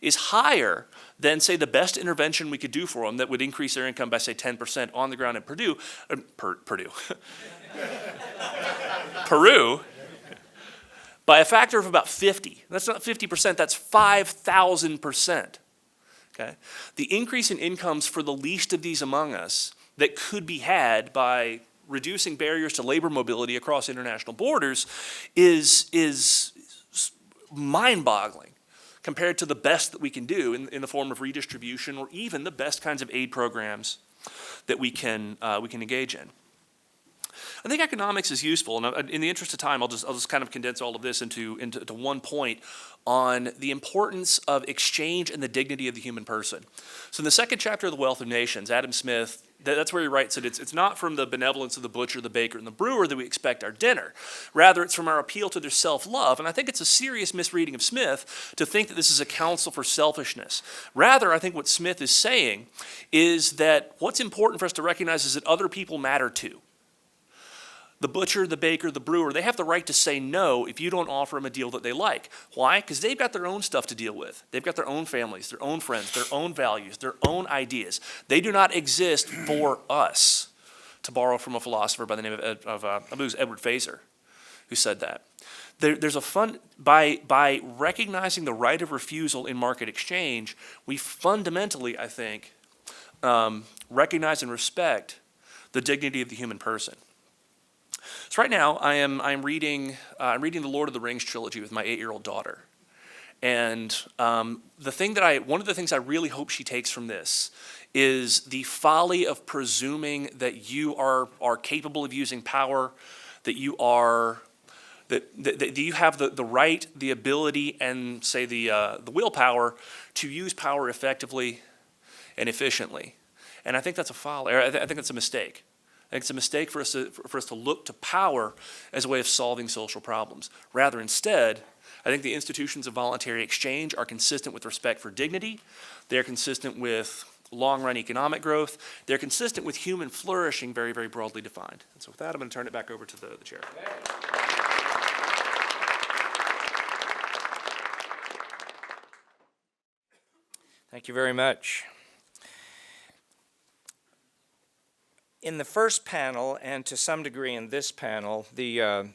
is higher than, say, the best intervention we could do for them that would increase their income by, say, 10% on the ground in Peru, by a factor of about 50. That's not 50%, that's 5,000%. Okay? The increase in incomes for the least of these among us that could be had by reducing barriers to labor mobility across international borders is mind-boggling compared to the best that we can do in the form of redistribution or even the best kinds of aid programs that we can engage in. I think economics is useful, and in the interest of time, I'll just kind of condense all of this into one point on the importance of exchange and the dignity of the human person. So in the second chapter of The Wealth of Nations, Adam Smith, that's where he writes that it's not from the benevolence of the butcher, the baker, and the brewer that we expect our dinner. Rather, it's from our appeal to their self-love. And I think it's a serious misreading of Smith to think that this is a counsel for selfishness. Rather, I think what Smith is saying is that what's important for us to recognize is that other people matter too. The butcher, the baker, the brewer, they have the right to say no if you don't offer them a deal that they like. Why? Because they've got their own stuff to deal with. They've got their own families, their own friends, their own values, their own ideas. They do not exist for us, to borrow from a philosopher by the name of I believe it was Edward Fazer, who said that. there's a fun by recognizing the right of refusal in market exchange, we fundamentally, I think, recognize and respect the dignity of the human person. So right now, I'm reading the Lord of the Rings trilogy with my 8-year-old daughter, and one of the things I really hope she takes from this is the folly of presuming that you are capable of using power, that you are that you have the right, the ability, and say the willpower to use power effectively and efficiently. And I think that's a folly. I think that's a mistake. I think it's a mistake for us to look to power as a way of solving social problems. Rather, instead, I think the institutions of voluntary exchange are consistent with respect for dignity. They're consistent with long-run economic growth. They're consistent with human flourishing, very, very broadly defined. And so with that, I'm going to turn it back over to the chair. Thank you very much. In the first panel, and to some degree in this panel, the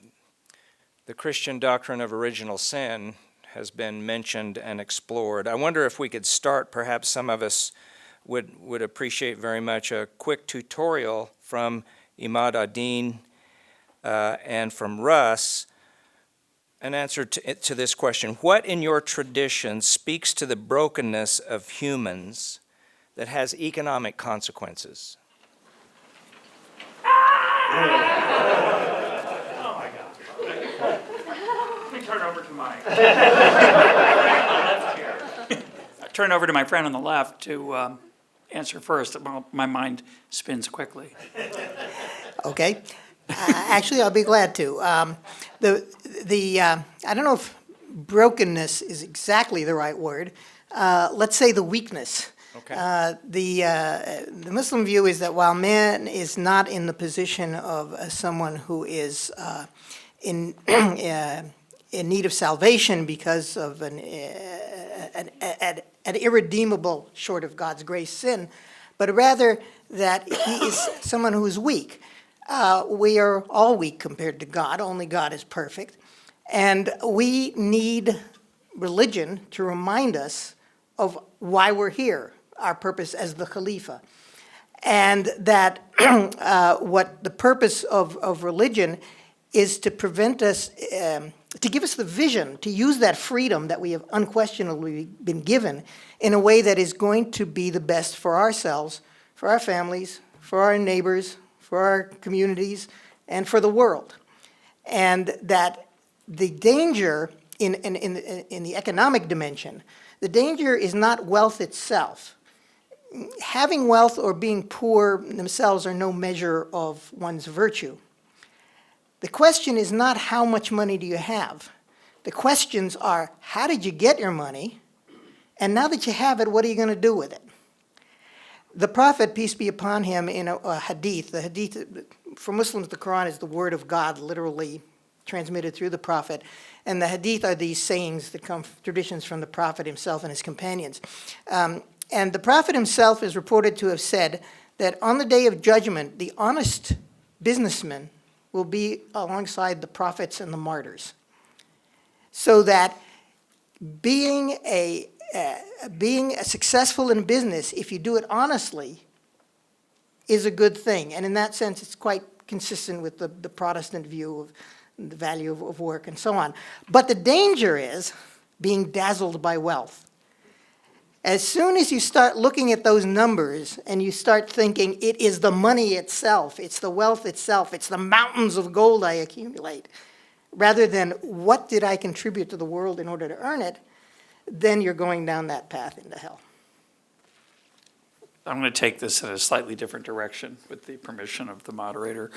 Christian doctrine of original sin has been mentioned and explored. I wonder if we could start, perhaps some of us would appreciate very much a quick tutorial from Imad-ad-Dean and from Russ, an answer to this question. What in your tradition speaks to the brokenness of humans that has economic consequences? Oh my God. Let me turn over to my left here. Turn over to my friend on the left to answer first. My mind spins quickly. Okay. Actually, I'll be glad to. I don't know if brokenness is exactly the right word. Let's say the weakness. Okay. The Muslim view is that while man is not in the position of someone who is in need of salvation because of an irredeemable, short of God's grace, sin, but rather that he is someone who is weak. We are all weak compared to God. Only God is perfect. And we need religion to remind us of why we're here, our purpose as the Khalifa. And that what the purpose of religion is to prevent us, to give us the vision, to use that freedom that we have unquestionably been given in a way that is going to be the best for ourselves, for our families, for our neighbors, for our communities, and for the world. And that the danger in the economic dimension, the danger is not wealth itself. Having wealth or being poor themselves are no measure of one's virtue. The question is not how much money do you have. The questions are, how did you get your money? And now that you have it, what are you going to do with it? The Prophet, peace be upon him, in a hadith, the hadith, for Muslims, the Quran is the word of God, literally transmitted through the Prophet. And the hadith are these sayings that come, traditions from the Prophet himself and his companions. And the Prophet himself is reported to have said that on the day of judgment, the honest businessman will be alongside the prophets and the martyrs. So that being successful in business, if you do it honestly, is a good thing. And in that sense, it's quite consistent with the Protestant view of the value of work and so on. But the danger is being dazzled by wealth. As soon as you start looking at those numbers and you start thinking it is the money itself, it's the wealth itself, it's the mountains of gold I accumulate, rather than what did I contribute to the world in order to earn it, then you're going down that path into hell. I'm going to take this in a slightly different direction with the permission of the moderator.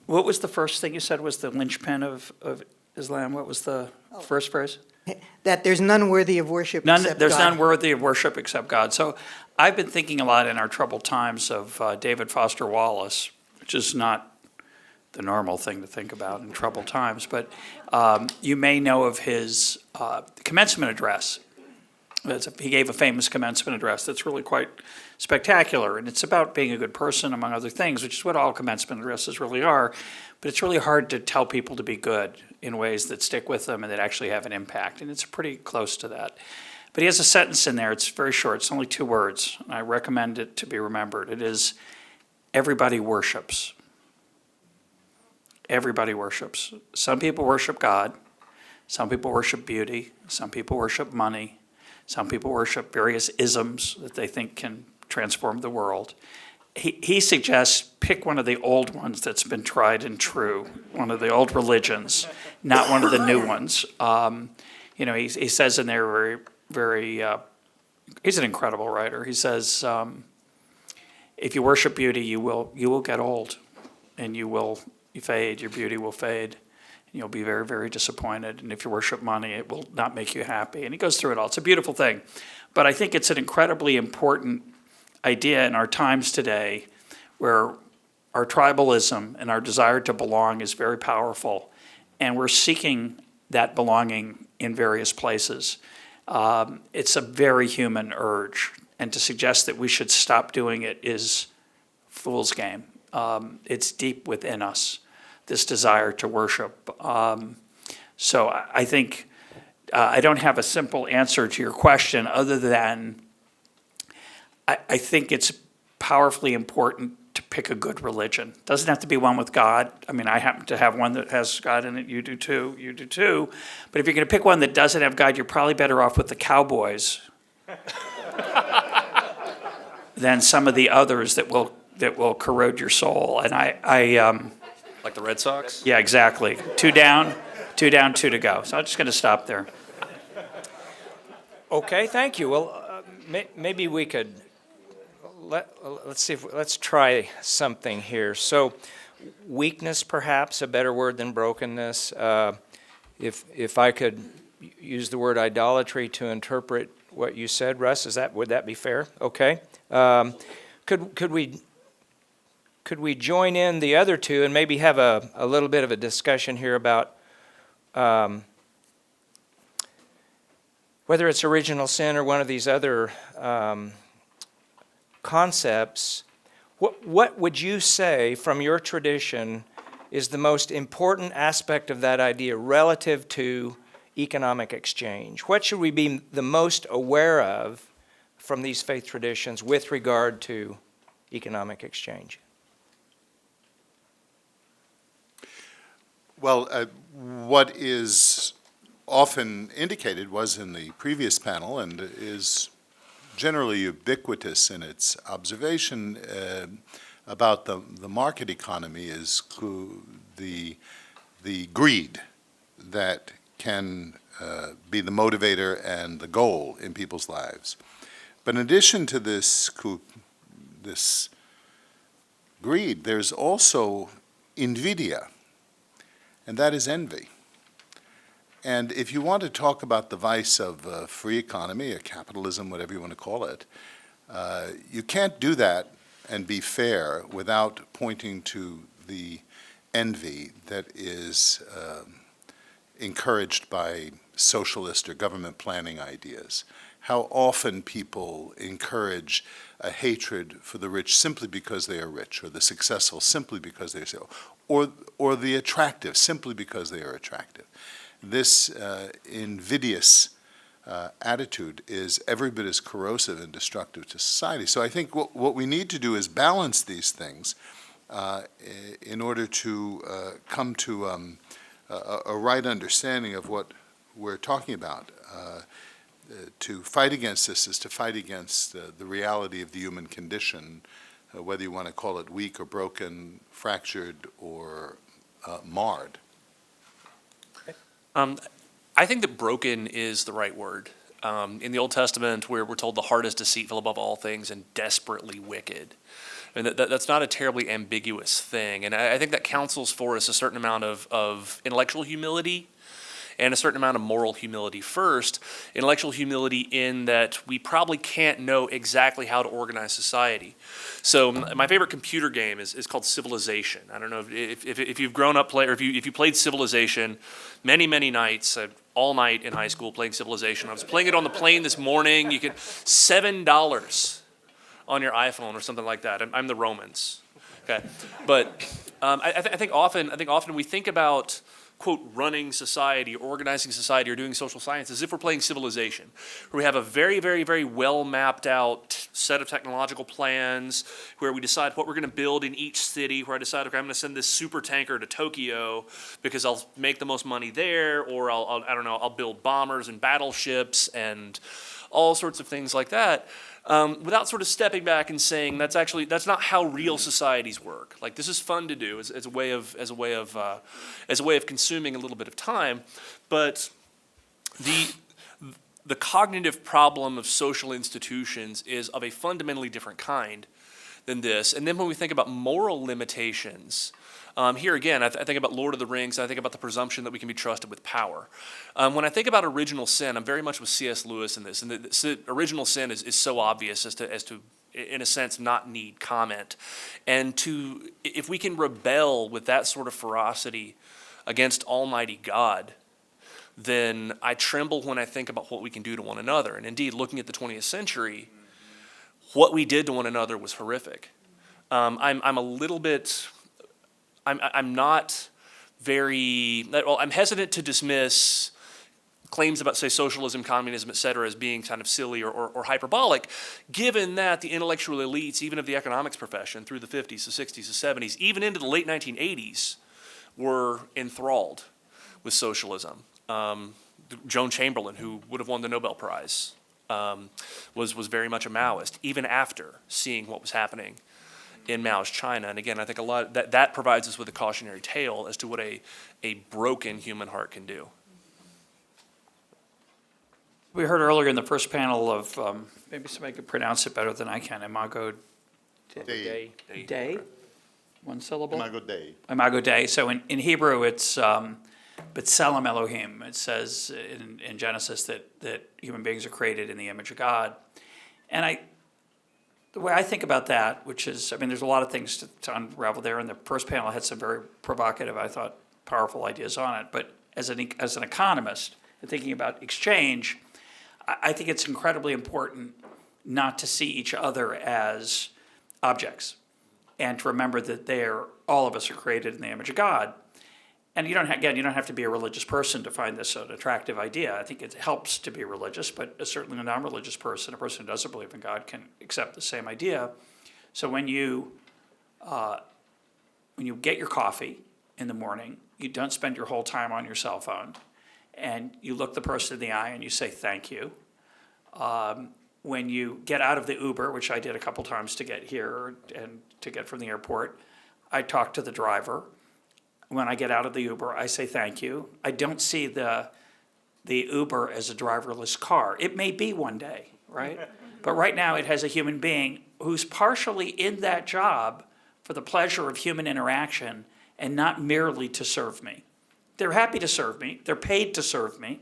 What was the first thing you said was the linchpin of Islam? What was the first phrase? That there's none worthy of worship except There's God. none worthy of worship except God. So I've been thinking a lot in our troubled times of David Foster Wallace, which is not the normal thing to think about in troubled times, but you may know of his commencement address. He gave a famous commencement address that's really quite spectacular, and it's about being a good person, among other things, which is what all commencement addresses really are. But it's really hard to tell people to be good in ways that stick with them and that actually have an impact, and it's pretty close to that. But he has a sentence in there, it's very short, it's only 2 words, and I recommend it to be remembered. It is, everybody worships. Everybody worships. Some people worship God, some people worship beauty, some people worship money, some people worship various isms that they think can transform the world. He suggests pick one of the old ones that's been tried and true, one of the old religions, not one of the new ones. He says in there he's an incredible writer. He says, if you worship beauty, you will get old, and you fade. Your beauty will fade, and you'll be very, very disappointed. And if you worship money, it will not make you happy. And he goes through it all. It's a beautiful thing, but I think it's an incredibly important idea in our times today, where our tribalism and our desire to belong is very powerful, and we're seeking that belonging in various places. It's a very human urge, and to suggest that we should stop doing it is fool's game. It's deep within us, this desire to worship. So I think I don't have a simple answer to your question other than I think it's powerfully important to pick a good religion. It doesn't have to be one with God. I mean, I happen to have one that has God in it. You do too. But if you're going to pick one that doesn't have God, you're probably better off with the Cowboys than some of the others that will corrode your soul. And Like the Red Sox? yeah, exactly. 2 down, 2 to go. So I'm just going to stop there. Okay, thank you. Well, maybe we could let's try something here. So, weakness, perhaps a better word than brokenness. If I could use the word idolatry to interpret what you said, Russ, would that be fair? Okay. Could we join in the other two and maybe have a little bit of a discussion here about whether it's original sin or one of these other concepts? What would you say from your tradition is the most important aspect of that idea relative to economic exchange? What should we be the most aware of from these faith traditions with regard to economic exchange? Well, what is often indicated was in the previous panel and is generally ubiquitous in its observation about the market economy is the greed that can be the motivator and the goal in people's lives. But in addition to this greed, there's also invidia, and that is envy. And if you want to talk about the vice of a free economy, or capitalism, whatever you want to call it, you can't do that and be fair without pointing to the envy that is encouraged by socialist or government planning ideas. How often people encourage a hatred for the rich simply because they are rich, or the successful simply because they are so, or the attractive simply because they are attractive. This invidious attitude is every bit as corrosive and destructive to society. So I think what we need to do is balance these things in order to come to a right understanding of what we're talking about. To fight against this is to fight against the reality of the human condition, whether you want to call it weak or broken, fractured or marred. I think that broken is the right word. In the Old Testament, where we're told the heart is deceitful above all things and desperately wicked. And that's not a terribly ambiguous thing. And I think that counsels for us a certain amount of intellectual humility and a certain amount of moral humility first. Intellectual humility in that we probably can't know exactly how to organize society. So my favorite computer game is called Civilization. I don't know if you've grown up or if you played Civilization many nights. all night in high school playing Civilization. I was playing it on the plane this morning. You could $7 on your iPhone or something like that. I'm the Romans, okay? But I think often we think about, quote, running society or organizing society or doing social science as if we're playing Civilization, where we have a very, very, very well mapped out set of technological plans, where we decide what we're going to build in each city, where I decide, okay, I'm going to send this super tanker to Tokyo because I'll make the most money there, or I don't know, I'll build bombers and battleships and all sorts of things like that. Without sort of stepping back and saying that's not how real societies work. Like, this is fun to do as a way of consuming a little bit of time, but the cognitive problem of social institutions is of a fundamentally different kind than this. And then when we think about moral limitations, here again, I think about Lord of the Rings, and I think about the presumption that we can be trusted with power. When I think about original sin, I'm very much with C.S. Lewis in this, and the original sin is so obvious as to, in a sense, not need comment. And if we can rebel with that sort of ferocity against Almighty God, then I tremble when I think about what we can do to one another. And indeed, looking at the 20th century, what we did to one another was horrific. I'm not very, well, I'm hesitant to dismiss claims about, say, socialism, communism, et cetera, as being kind of silly or hyperbolic, given that the intellectual elites, even of the economics profession, through the 50s, the 60s, the 70s, even into the late 1980s, were enthralled with socialism. Joan Chamberlain, who would have won the Nobel Prize, was very much a Maoist, even after seeing what was happening in Mao's China. And again, I think a lot that provides us with a cautionary tale as to what a broken human heart can do. We heard earlier in the first panel of, maybe somebody could pronounce it better than I can, Imad-ad-Dean. One syllable? Imad-ad-Dean. Imad-ad-Dean. So in Hebrew, it's B'Tselem Elohim. It says in Genesis that human beings are created in the image of God. And the way I think about that, which is, there's a lot of things to unravel there, and the first panel had some very provocative, I thought, powerful ideas on it. But as an economist, and thinking about exchange, I think it's incredibly important not to see each other as objects, and to remember that all of us are created in the image of God. And you don't have to be a religious person to find this an attractive idea. I think it helps to be religious, but certainly a non-religious person, a person who doesn't believe in God, can accept the same idea. So when you get your coffee in the morning, you don't spend your whole time on your cell phone, and you look the person in the eye and you say thank you. When you get out of the Uber, which I did a couple times to get here and to get from the airport, I talk to the driver. When I get out of the Uber, I say thank you. I don't see the Uber as a driverless car. It may be one day, right? But right now it has a human being who's partially in that job for the pleasure of human interaction and not merely to serve me. They're happy to serve me. They're paid to serve me.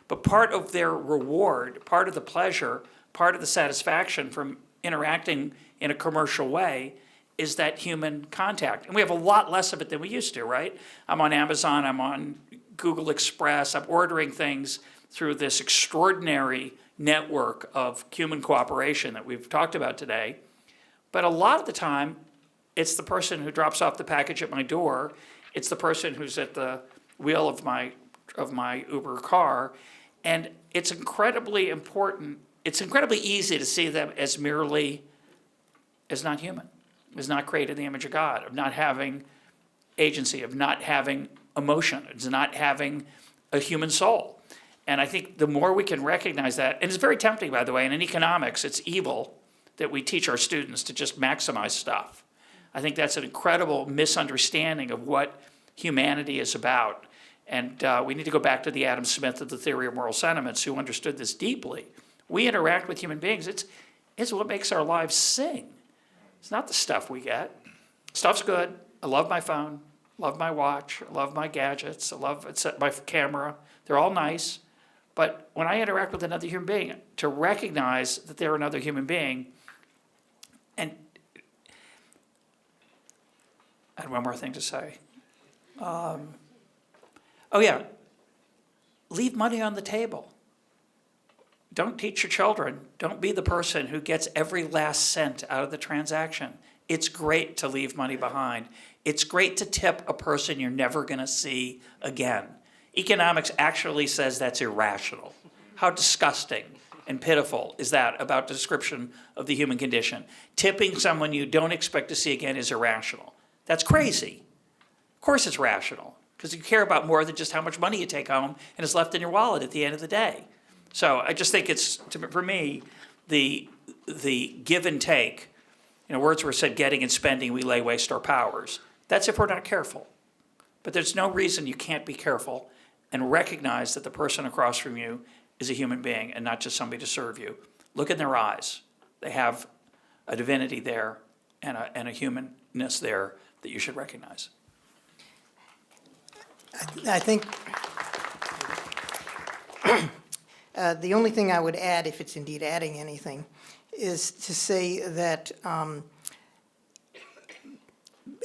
But part of their reward, part of the pleasure, part of the satisfaction from interacting in a commercial way is that human contact. And we have a lot less of it than we used to, right? I'm on Amazon, I'm on Google Express, I'm ordering things through this extraordinary network of human cooperation that we've talked about today. But a lot of the time, it's the person who drops off the package at my door, it's the person who's at the wheel of my Uber car, and it's incredibly important, it's incredibly easy to see them as merely, as not human. Is not created in the image of God, of not having agency, of not having emotion, of not having a human soul. And I think the more we can recognize that, and it's very tempting, by the way, and in economics, it's evil that we teach our students to just maximize stuff. I think that's an incredible misunderstanding of what humanity is about. And we need to go back to the Adam Smith of the theory of moral sentiments, who understood this deeply. We interact with human beings. It's what makes our lives sing. It's not the stuff we get. Stuff's good. I love my phone, love my watch, I love my gadgets, I love my camera. They're all nice. But when I interact with another human being, to recognize that they're another human being, and I had one more thing to say. Oh yeah, leave money on the table. Don't teach your children. Don't be the person who gets every last cent out of the transaction. It's great to leave money behind. It's great to tip a person you're never going to see again. Economics actually says that's irrational. How disgusting and pitiful is that about the description of the human condition? Tipping someone you don't expect to see again is irrational. That's crazy. Of course it's rational, because you care about more than just how much money you take home and is left in your wallet at the end of the day. So I just think it's, for me, the give and take. Wordsworth said, getting and spending, we lay waste our powers. That's if we're not careful. But there's no reason you can't be careful and recognize that the person across from you is a human being and not just somebody to serve you. Look in their eyes. They have a divinity there and a humanness there that you should recognize. I think the only thing I would add, if it's indeed adding anything, is to say that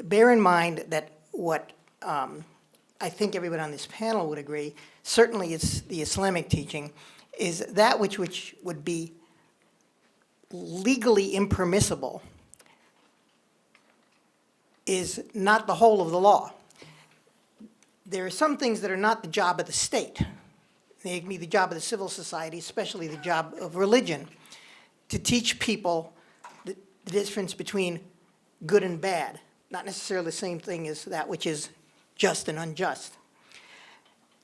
bear in mind that what I think everyone on this panel would agree, certainly it's the Islamic teaching, is that which would be legally impermissible is not the whole of the law. There are some things that are not the job of the state. They can be the job of the civil society, especially the job of religion, to teach people the difference between good and bad, not necessarily the same thing as that which is just and unjust.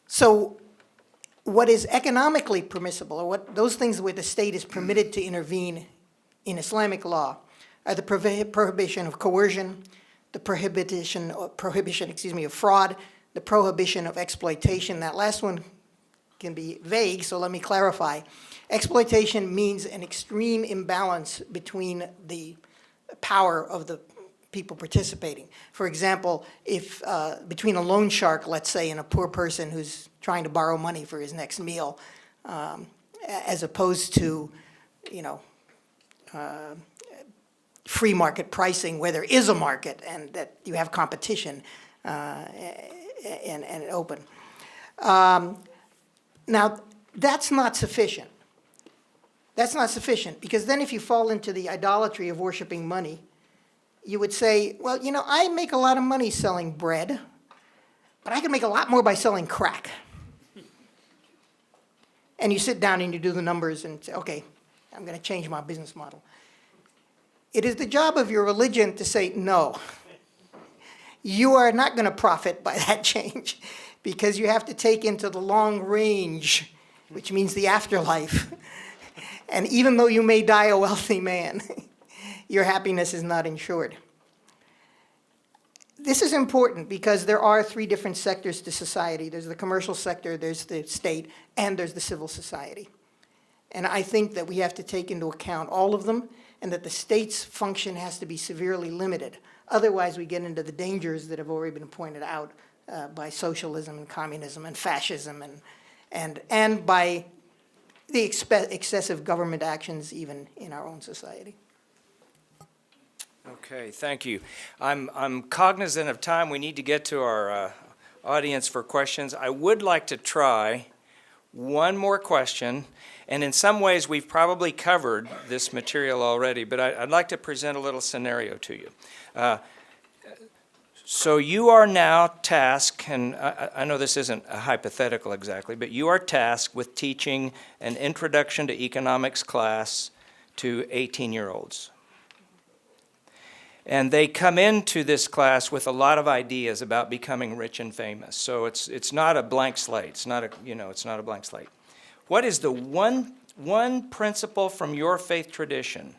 So what is economically permissible, or what those things where the state is permitted to intervene in Islamic law, are the prohibition of coercion, the prohibition of fraud, the prohibition of exploitation. That last one can be vague, so let me clarify. Exploitation means an extreme imbalance between the power of the people participating. For example, if between a loan shark, let's say, and a poor person who's trying to borrow money for his next meal, as opposed to, free market pricing where there is a market and that you have competition and open. Now, that's not sufficient. That's not sufficient, because then if you fall into the idolatry of worshiping money, you would say, well, I make a lot of money selling bread, but I can make a lot more by selling crack. And you sit down and you do the numbers and say, okay, I'm going to change my business model. It is the job of your religion to say, no, you are not going to profit by that change, because you have to take into the long range, which means the afterlife. And even though you may die a wealthy man, your happiness is not insured. This is important because there are three different sectors to society. There's the commercial sector, there's the state, and there's the civil society. And I think that we have to take into account all of them, and that the state's function has to be severely limited. Otherwise, we get into the dangers that have already been pointed out by socialism and communism and fascism and by the excessive government actions even in our own society. Okay, thank you. I'm cognizant of time. We need to get to our audience for questions. I would like to try one more question, and in some ways we've probably covered this material already, but I'd like to present a little scenario to you. So you are now tasked, and I know this isn't a hypothetical exactly, but you are tasked with teaching an introduction to economics class to 18-year-olds. And they come into this class with a lot of ideas about becoming rich and famous. So it's not a blank slate. It's not a blank slate. What is the one principle from your faith tradition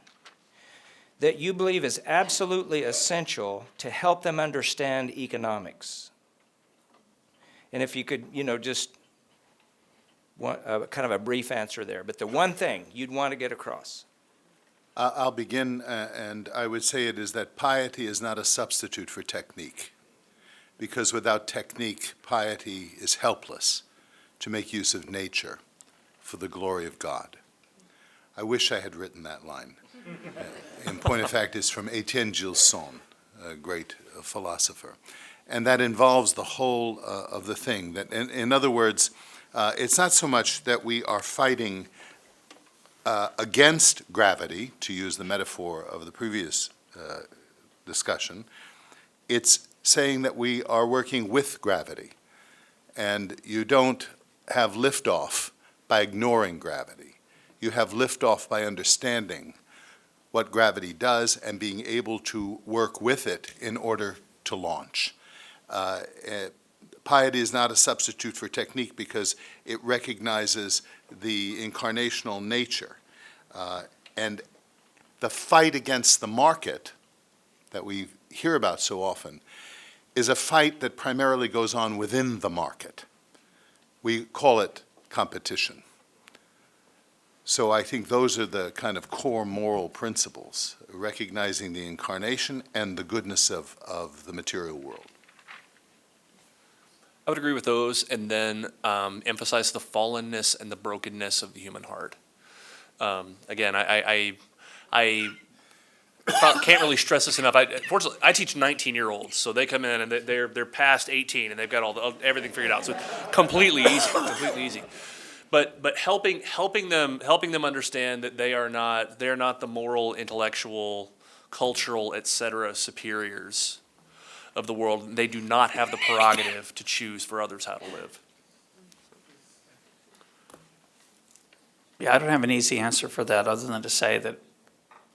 that you believe is absolutely essential to help them understand economics? And if you could, just kind of a brief answer there, but the one thing you'd want to get across. I'll begin, and I would say it is that piety is not a substitute for technique, because without technique, piety is helpless to make use of nature for the glory of God. I wish I had written that line. In point of fact, it's from Etienne Gilson, a great philosopher. And that involves the whole of the thing. That, in other words, It's not so much that we are fighting against gravity, to use the metaphor of the previous discussion. It's saying that we are working with gravity. And you don't have liftoff by ignoring gravity. You have liftoff by understanding what gravity does and being able to work with it in order to launch. Piety is not a substitute for technique because it recognizes the incarnational nature. And the fight against the market that we hear about so often is a fight that primarily goes on within the market. We call it competition. So I think those are the kind of core moral principles, recognizing the incarnation and the goodness of the material world. I would agree with those, and then emphasize the fallenness and the brokenness of the human heart. Again, I can't really stress this enough. Fortunately, I teach 19-year-olds, so they come in and they're past 18 and they've got everything figured out. So completely easy. But helping them understand that they're not the moral, intellectual, cultural, etc. superiors of the world. They do not have the prerogative to choose for others how to live. Yeah, I don't have an easy answer for that other than to say that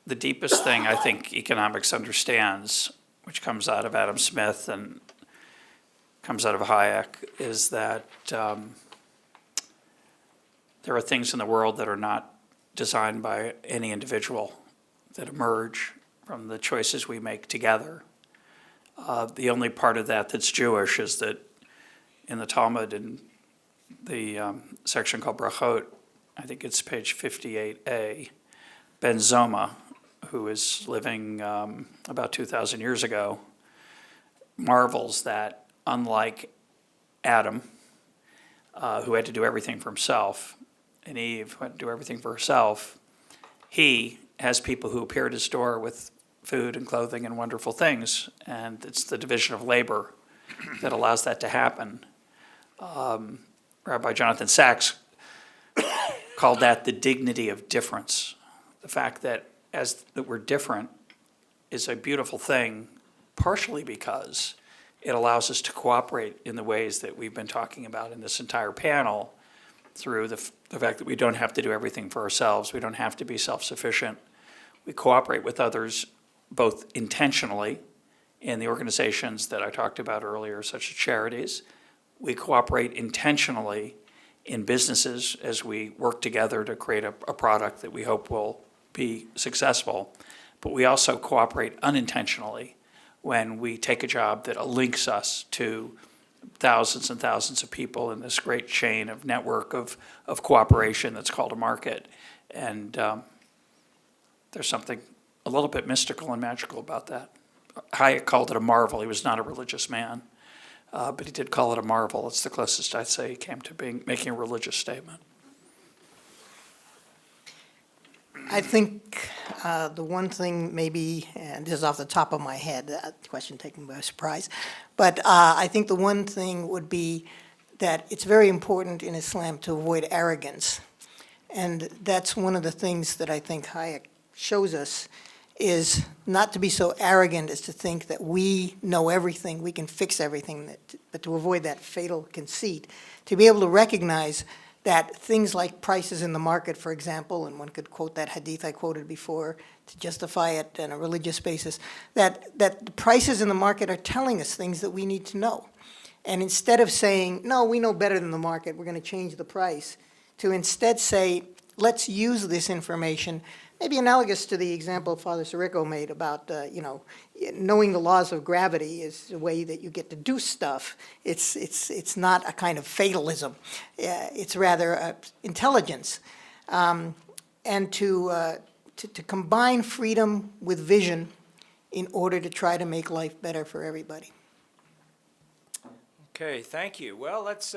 the deepest thing I think economics understands, which comes out of Adam Smith and comes out of Hayek, is that there are things in the world that are not designed by any individual, that emerge from the choices we make together. The only part of that that's Jewish is that in the Talmud, in the section called Brachot, I think it's page 58a, Ben Zoma, who is living about 2,000 years ago, marvels that unlike Adam, who had to do everything for himself, and Eve, who had to do everything for herself, he has people who appear at his door with food and clothing and wonderful things, and it's the division of labor that allows that to happen. Rabbi Jonathan Sachs called that the dignity of difference. The fact that that we're different is a beautiful thing, partially because it allows us to cooperate in the ways that we've been talking about in this entire panel, through the fact that we don't have to do everything for ourselves. We don't have to be self-sufficient. We cooperate with others both intentionally in the organizations that I talked about earlier, such as charities. We cooperate intentionally in businesses as we work together to create a product that we hope will be successful. But we also cooperate unintentionally when we take a job that links us to thousands and thousands of people in this great chain of network of cooperation that's called a market. And there's something a little bit mystical and magical about that. Hayek called it a marvel. He was not a religious man, but he did call it a marvel. It's the closest I'd say he came to making a religious statement. I think the one thing maybe, and this is off the top of my head, that question taken by surprise, but I think the one thing would be that it's very important in Islam to avoid arrogance. And that's one of the things that I think Hayek shows us, is not to be so arrogant as to think that we know everything, we can fix everything, but to avoid that fatal conceit, to be able to recognize that things like prices in the market, for example, and one could quote that hadith I quoted before to justify it on a religious basis, that the prices in the market are telling us things that we need to know. And instead of saying, no, we know better than the market, we're going to change the price, to instead say, let's use this information, maybe analogous to the example Father Sirico made about, knowing the laws of gravity is the way that you get to do stuff. It's not a kind of fatalism. It's rather intelligence. And to combine freedom with vision in order to try to make life better for everybody. Okay, thank you. Well, let's...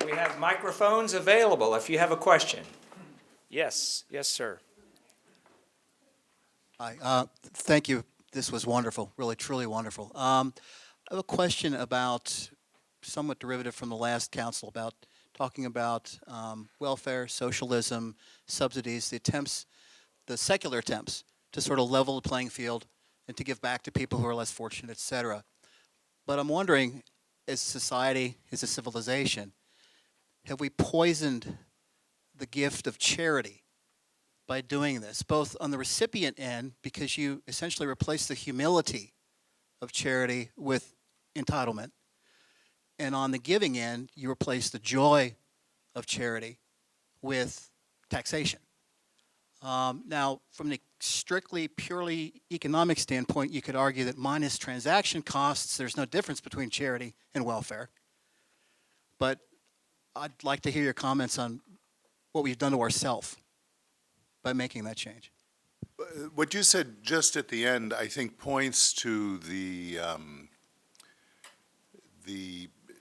We have microphones available if you have a question. Yes, sir. Hi, thank you This was wonderful, really, truly wonderful. I have a question about, somewhat derivative from the last council, about talking about welfare, socialism, subsidies, the secular attempts to sort of level the playing field and to give back to people who are less fortunate, et cetera. But I'm wondering, as a society, as a civilization, have we poisoned the gift of charity by doing this, both on the recipient end, because you essentially replace the humility of charity with entitlement, and on the giving end, you replace the joy of charity with taxation. Now, from the strictly, purely economic standpoint, you could argue that minus transaction costs, there's no difference between charity and welfare. But I'd like to hear your comments on what we've done to ourselves by making that change. What you said just at the end, I think, points to the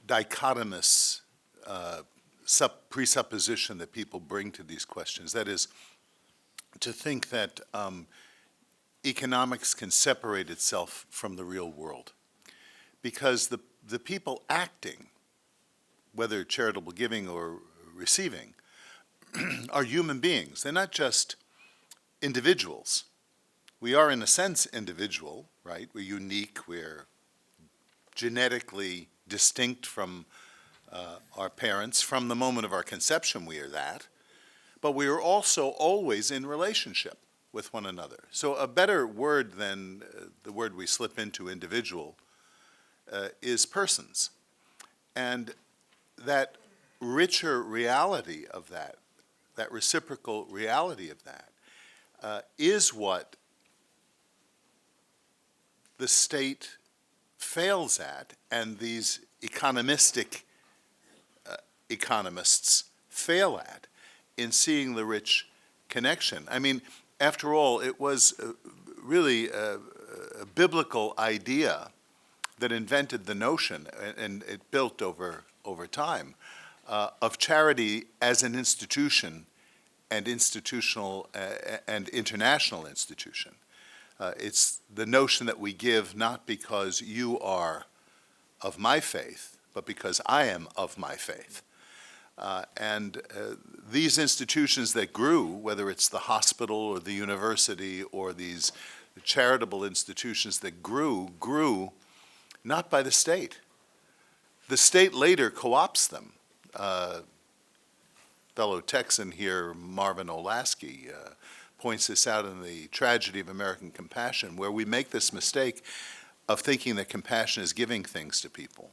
dichotomous presupposition that people bring to these questions. That is, to think that economics can separate itself from the real world. Because the people acting, whether charitable giving or receiving, are human beings. They're not just individuals. We are, in a sense, individual, right? We're unique. We're genetically distinct from our parents. From the moment of our conception, we are that. But we are also always in relationship with one another. So a better word than the word we slip into, individual, is persons. And that richer reality of that reciprocal reality of that, is what the state fails at, and these economistic economists fail at, in seeing the rich connection. I mean, after all, it was really a biblical idea that invented the notion, and it built over time, of charity as an institution and institutional and international institution. It's the notion that we give not because you are of my faith, but because I am of my faith. And these institutions that grew, whether it's the hospital or the university or these charitable institutions that grew not by the state. The state later co-opts them. Fellow Texan here, Marvin Olasky, points this out in The Tragedy of American Compassion, where we make this mistake of thinking that compassion is giving things to people,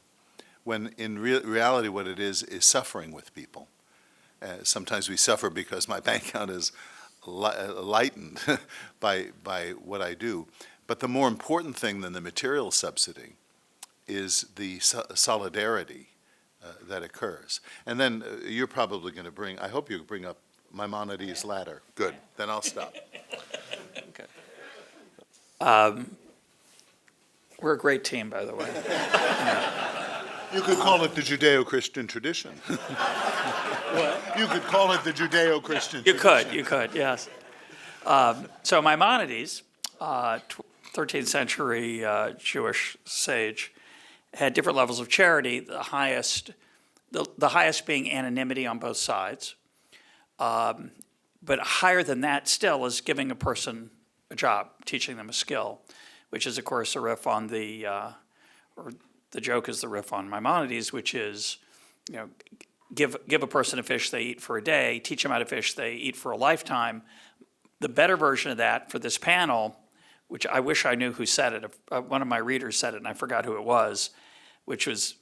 when in reality what it is suffering with people. Sometimes we suffer because my bank account is lightened by what I do. But the more important thing than the material subsidy is the solidarity that occurs. And then you're probably going to bring, I hope you bring up Maimonides' ladder. Good, then I'll stop. Okay. We're a great team, by the way. You could call it the Judeo-Christian tradition. What? You could call it the Judeo-Christian tradition. You could, yes. So Maimonides, 13th century Jewish sage, had different levels of charity, the highest being anonymity on both sides. But higher than that still is giving a person a job, teaching them a skill, which is, of course, a riff on or the joke is the riff on Maimonides, which is, give a person a fish they eat for a day, teach them how to fish they eat for a lifetime. The better version of that for this panel, which I wish I knew who said it. One of my readers said it, and I forgot who it was, which was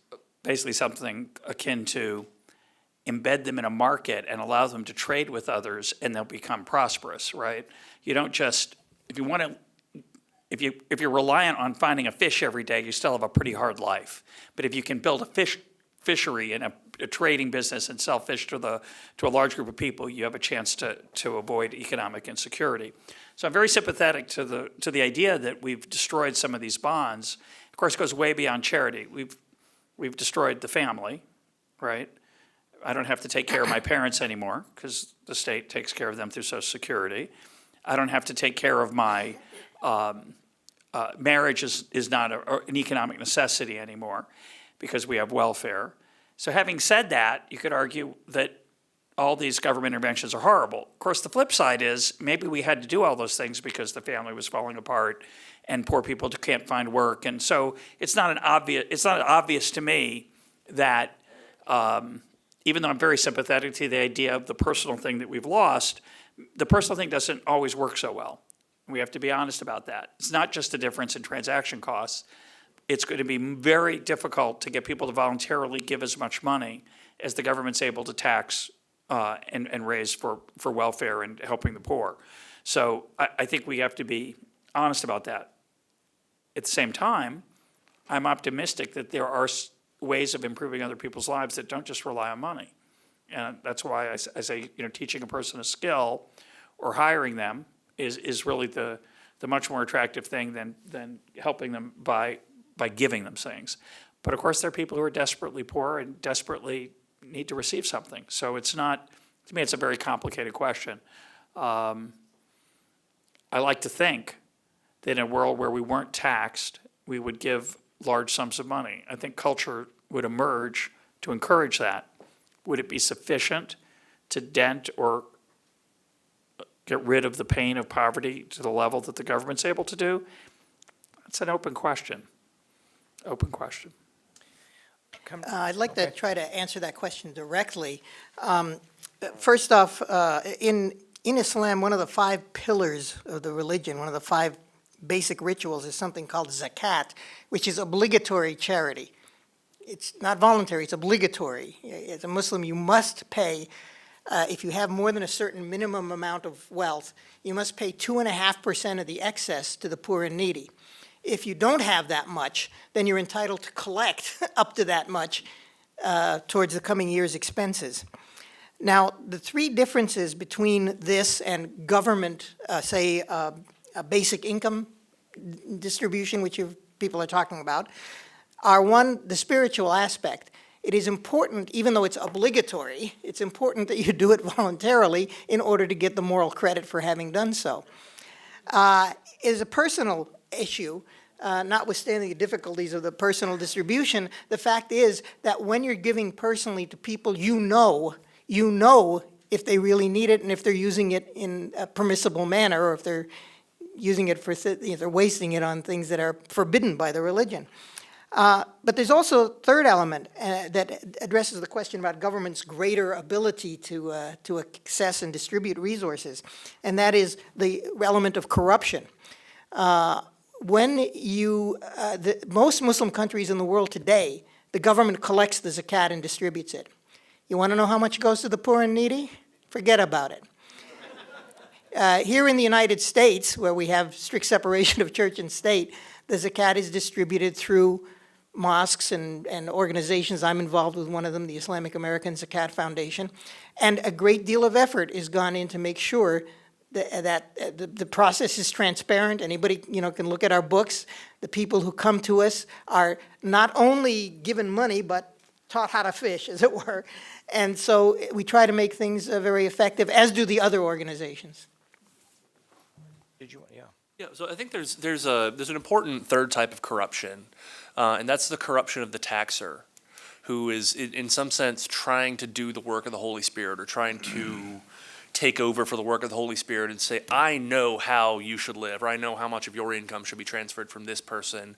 basically something akin to embed them in a market and allow them to trade with others, and they'll become prosperous, right? You don't just, if you're reliant on finding a fish every day, you still have a pretty hard life. But if you can build a fishery and a trading business and sell fish to a large group of people, you have a chance to avoid economic insecurity. So I'm very sympathetic to the idea that we've destroyed some of these bonds. Of course, it goes way beyond charity. We've destroyed the family, right? I don't have to take care of my parents anymore because the state takes care of them through Social Security. I don't have to take care of my marriage is not an economic necessity anymore because we have welfare. So having said that, you could argue that all these government interventions are horrible. Of course, the flip side is maybe we had to do all those things because the family was falling apart and poor people can't find work. And so it's not obvious to me that even though I'm very sympathetic to the idea of the personal thing that we've lost, the personal thing doesn't always work so well. We have to be honest about that. It's not just a difference in transaction costs. It's going to be very difficult to get people to voluntarily give as much money as the government's able to tax and raise for welfare and helping the poor. So I think we have to be honest about that. At the same time, I'm optimistic that there are ways of improving other people's lives that don't just rely on money. And that's why I say, teaching a person a skill or hiring them is really the much more attractive thing than helping them by giving them things. But of course, there are people who are desperately poor and desperately need to receive something. So it's not, to me, it's a very complicated question. I like to think that in a world where we weren't taxed, we would give large sums of money. I think culture would emerge to encourage that. Would it be sufficient to dent or get rid of the pain of poverty to the level that the government's able to do? That's an open question. Open question. I'd like to try to answer that question directly. First off, in Islam, one of the 5 pillars of the religion, one of the 5 basic rituals is something called zakat, which is obligatory charity. It's not voluntary, it's obligatory. As a Muslim, you must pay, if you have more than a certain minimum amount of wealth, you must pay 2.5% of the excess to the poor and needy. If you don't have that much, then you're entitled to collect up to that much towards the coming year's expenses. Now, the 3 differences between this and government, say, a basic income distribution, which people are talking about, are one, the spiritual aspect. It is important, even though it's obligatory, it's important that you do it voluntarily in order to get the moral credit for having done so. Is a personal issue, notwithstanding the difficulties of the personal distribution, the fact is that when you're giving personally to people you know if they really need it and if they're using it in a permissible manner or if they're using it for, they're wasting it on things that are forbidden by the religion. But there's also a third element that addresses the question about government's greater ability to access and distribute resources, and that is the element of corruption. Most Muslim countries in the world today, the government collects the zakat and distributes it. You want to know how much goes to the poor and needy? Forget about it. Here in the United States, where we have strict separation of church and state, the zakat is distributed through mosques and organizations. I'm involved with one of them, the Islamic American Zakat Foundation. And a great deal of effort is gone in to make sure that the process is transparent. Anybody can look at our books. The people who come to us are not only given money, but taught how to fish, as it were. And so we try to make things very effective, as do the other organizations. Yeah, so I think there's an important third type of corruption, and that's the corruption of the taxer, who is in some sense trying to do the work of the Holy Spirit or trying to take over for the work of the Holy Spirit and say, I know how you should live, or I know how much of your income should be transferred from this person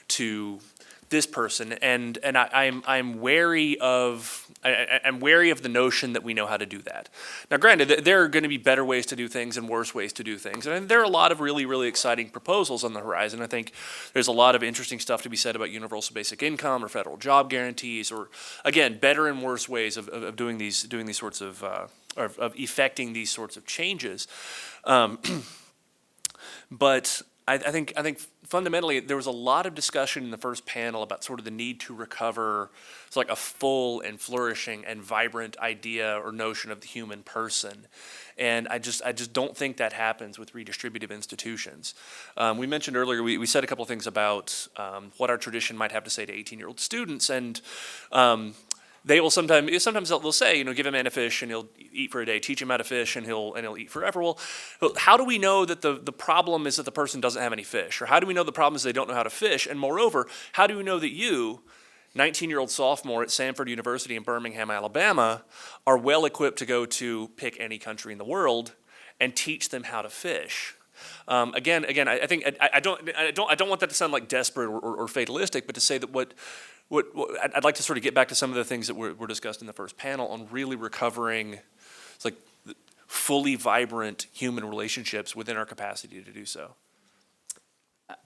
to this person, and I'm wary of the notion that we know how to do that. Now, granted, there are going to be better ways to do things and worse ways to do things, and there are a lot of really, really exciting proposals on the horizon. I think there's a lot of interesting stuff to be said about universal basic income or federal job guarantees, or again, better and worse ways of doing these sorts of effecting these sorts of changes. But I think fundamentally there was a lot of discussion in the first panel about sort of the need to recover like a full and flourishing and vibrant idea or notion of the human person. And I just don't think that happens with redistributive institutions. We mentioned earlier, we said a couple of things about what our tradition might have to say to 18-year-old students, and they will sometimes they'll say, you know, give a man a fish and he'll eat for a day, teach him how to fish and he'll eat forever. Well, how do we know that the problem is that the person doesn't have any fish? Or how do we know the problem is they don't know how to fish? And moreover, how do we know that you, 19-year-old sophomore at Samford University in Birmingham, Alabama, are well equipped to go to pick any country in the world and teach them how to fish? Again, I think I don't want that to sound like desperate or fatalistic, but to say that what I'd like to sort of get back to some of the things that were discussed in the first panel on really recovering, it's like fully vibrant human relationships within our capacity to do so.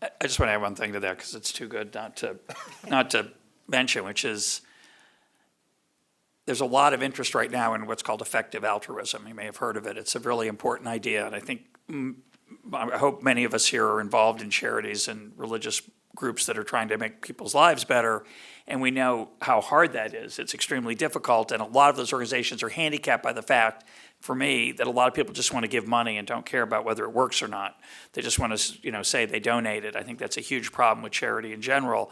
I just want to add one thing to that because it's too good not to mention, which is there's a lot of interest right now in what's called effective altruism. You may have heard of it. It's a really important idea, and I think I hope many of us here are involved in charities and religious groups that are trying to make people's lives better, and we know how hard that is. It's extremely difficult, and a lot of those organizations are handicapped by the fact, for me, that a lot of people just want to give money and don't care about whether it works or not. They just want to, you know, say they donated. I think that's a huge problem with charity in general.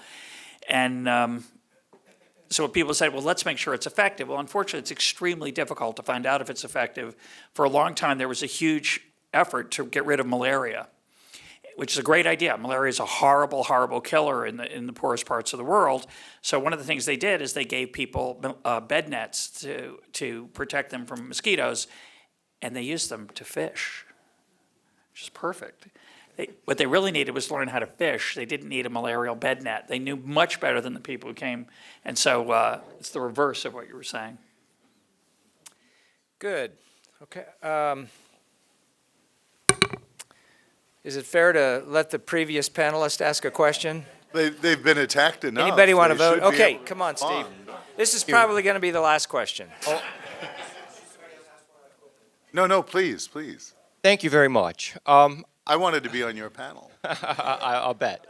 And so people say, well, let's make sure it's effective. Well, unfortunately, it's extremely difficult to find out if it's effective. For a long time, there was a huge effort to get rid of malaria, which is a great idea. Malaria is a horrible, horrible killer in the poorest parts of the world. So one of the things they did is they gave people bed nets to protect them from mosquitoes, and they used them to fish, which is perfect. What they really needed was to learn how to fish. They didn't need a malarial bed net. They knew much better than the people who came. And so it's the reverse of what you were saying. Good. Okay. Is it fair to let the previous panelist ask a question? They've been attacked enough. Anybody want to They vote? should be Okay, able to come on, Steve. respond. This is probably going to be the last question. No, please. Thank you very much. I wanted to be on your panel. I'll bet.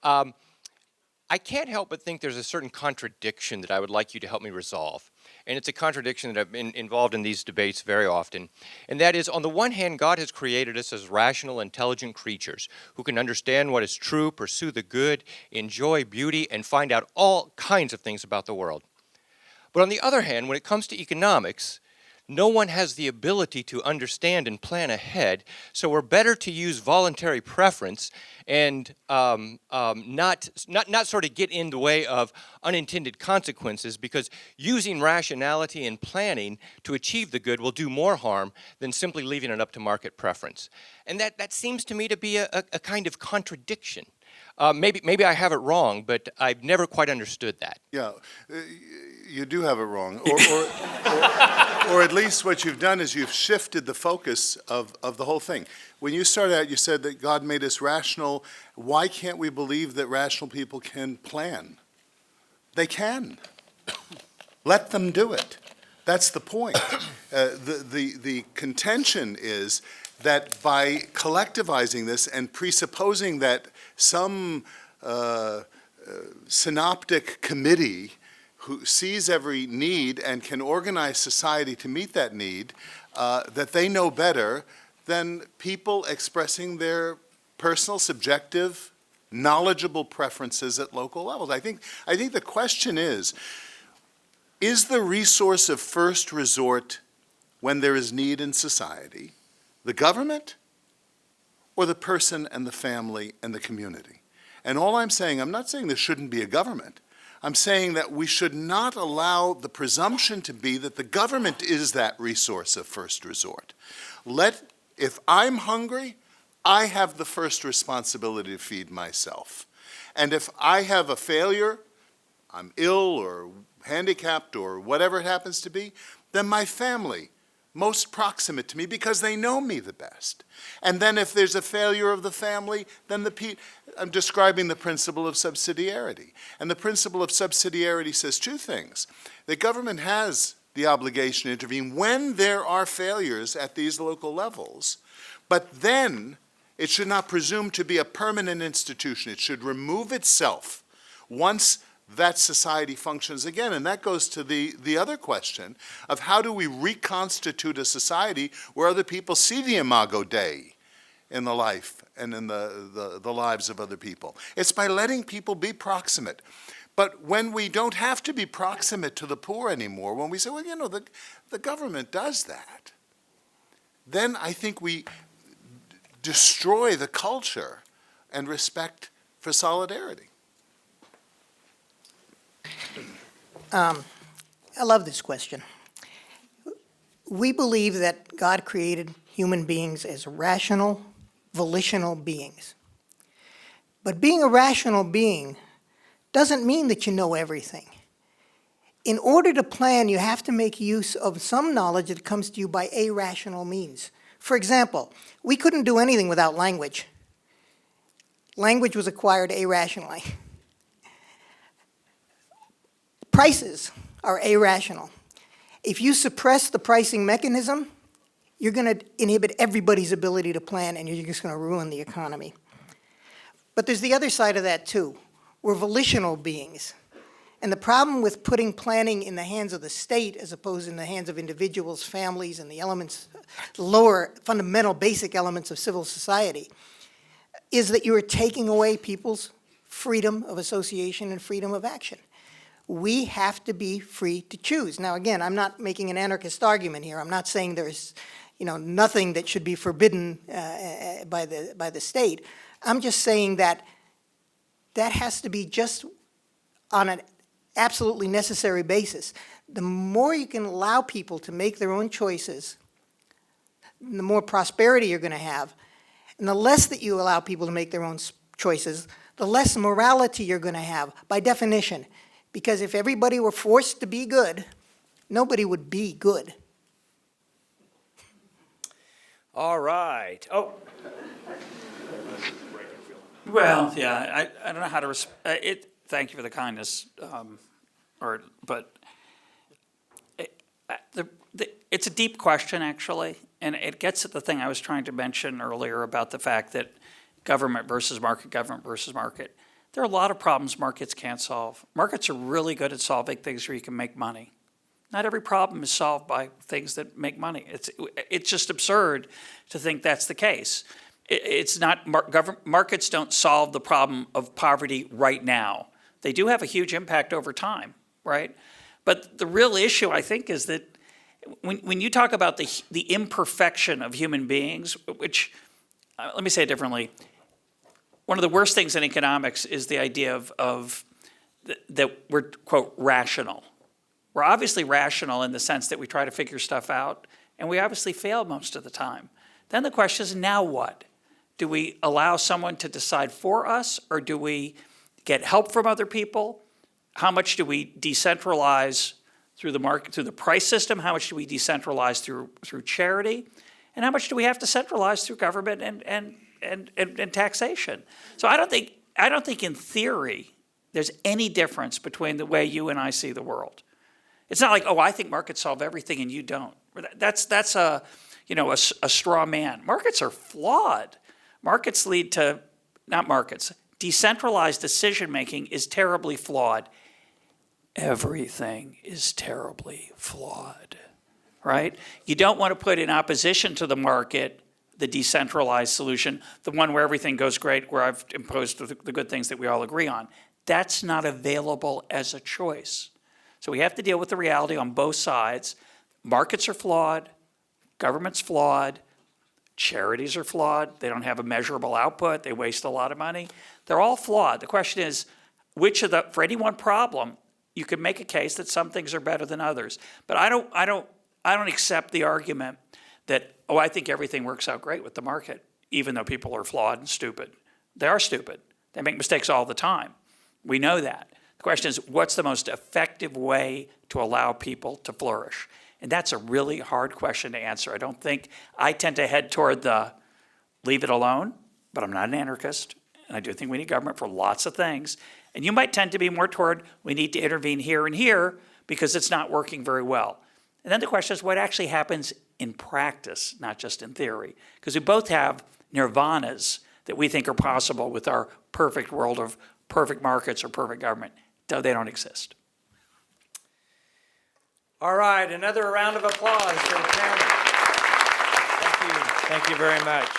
I can't help but think there's a certain contradiction that I would like you to help me resolve. And it's a contradiction that I've been involved in these debates very often. And that is, on the one hand, God has created us as rational, intelligent creatures who can understand what is true, pursue the good, enjoy beauty, and find out all kinds of things about the world. But on the other hand, when it comes to economics, no one has the ability to understand and plan ahead, so we're better to use voluntary preference and not sort of get in the way of unintended consequences, because using rationality and planning to achieve the good will do more harm than simply leaving it up to market preference. And that seems to me to be a kind of contradiction. Maybe I have it wrong, but I've never quite understood that. Yeah, you do have it wrong. Or at least what you've done is you've shifted the focus of the whole thing. When you started out, you said that God made us rational. Why can't we believe that rational people can plan? They can. Let them do it. That's the point. The contention is that by collectivizing this and presupposing that some synoptic committee who sees every need and can organize society to meet that need, that they know better than people expressing their personal, subjective, knowledgeable preferences at local levels. I think the question is the resource of first resort when there is need in society the government or the person and the family and the community? And all I'm not saying there shouldn't be a government. I'm saying that we should not allow the presumption to be that the government is that resource of first resort. If I'm hungry, I have the first responsibility to feed myself. And if I have a failure, I'm ill or handicapped or whatever it happens to be, then my family, most proximate to me because they know me the best. And then if there's a failure of the family, then I'm describing the principle of subsidiarity. And the principle of subsidiarity says two things. The government has the obligation to intervene when there are failures at these local levels, but then it should not presume to be a permanent institution. It should remove itself once that society functions again. And that goes to the other question of how do we reconstitute a society where other people see the imago Dei in the life and in the lives of other people. It's by letting people be proximate. But when we don't have to be proximate to the poor anymore, when we say, well, the government does that, then I think we destroy the culture and respect for solidarity. I love this question. We believe that God created human beings as rational, volitional beings. But being a rational being doesn't mean that you know everything. In order to plan, you have to make use of some knowledge that comes to you by irrational means. For example, we couldn't do anything without language. Language was acquired irrationally. Prices are irrational. If you suppress the pricing mechanism, you're going to inhibit everybody's ability to plan, and you're just going to ruin the economy. But there's the other side of that, too. We're volitional beings. And the problem with putting planning in the hands of the state as opposed in the hands of individuals, families, and the elements, lower, fundamental, basic elements of civil society, is that you are taking away people's freedom of association and freedom of action. We have to be free to choose. Now, again, I'm not making an anarchist argument here. I'm not saying there's, nothing that should be forbidden by the state. I'm just saying that has to be just on an absolutely necessary basis. The more you can allow people to make their own choices, the more prosperity you're going to have. And the less that you allow people to make their own choices, the less morality you're going to have, by definition. Because if everybody were forced to be good, nobody would be good. All right. Oh, Well, yeah, I don't know how to, thank you for the kindness, but it's a deep question, actually, and it gets at the thing I was trying to mention earlier about the fact that government versus market. There are a lot of problems markets can't solve. Markets are really good at solving things where you can make money. Not every problem is solved by things that make money. It's just absurd to think that's the case. It's not, markets don't solve the problem of poverty right now. They do have a huge impact over time, right? But the real issue, I think, is that when you talk about the imperfection of human beings, which, let me say it differently, one of the worst things in economics is the idea of that we're, quote, rational. We're obviously rational in the sense that we try to figure stuff out, and we obviously fail most of the time. Then the question is, now what? Do we allow someone to decide for us, or do we get help from other people? How much do we decentralize through the market, through the price system? How much do we decentralize through charity? And how much do we have to centralize through government and taxation? So I don't think in theory there's any difference between the way you and I see the world. It's not like, oh, I think markets solve everything and you don't. That's a straw man. Markets are flawed. Markets lead to, not markets, decentralized decision-making is terribly flawed. Everything is terribly flawed, right? You don't want to put in opposition to the market the decentralized solution, the one where everything goes great, where I've imposed the good things that we all agree on. That's not available as a choice. So we have to deal with the reality on both sides. Markets are flawed, government's flawed, charities are flawed, they don't have a measurable output, they waste a lot of money. They're all flawed. The question is, for any one problem, you can make a case that some things are better than others. But I don't accept the argument that, oh, I think everything works out great with the market, even though people are flawed and stupid. They are stupid. They make mistakes all the time. We know that. The question is, what's the most effective way to allow people to flourish? And that's a really hard question to answer. I tend to head toward the leave it alone, but I'm not an anarchist, and I do think we need government for lots of things. And you might tend to be more toward we need to intervene here and here because it's not working very well. And then the question is what actually happens in practice, not just in theory. Because we both have nirvanas that we think are possible with our perfect world of perfect markets or perfect government. They don't exist. all right, another round of applause for the panel. Thank you very much.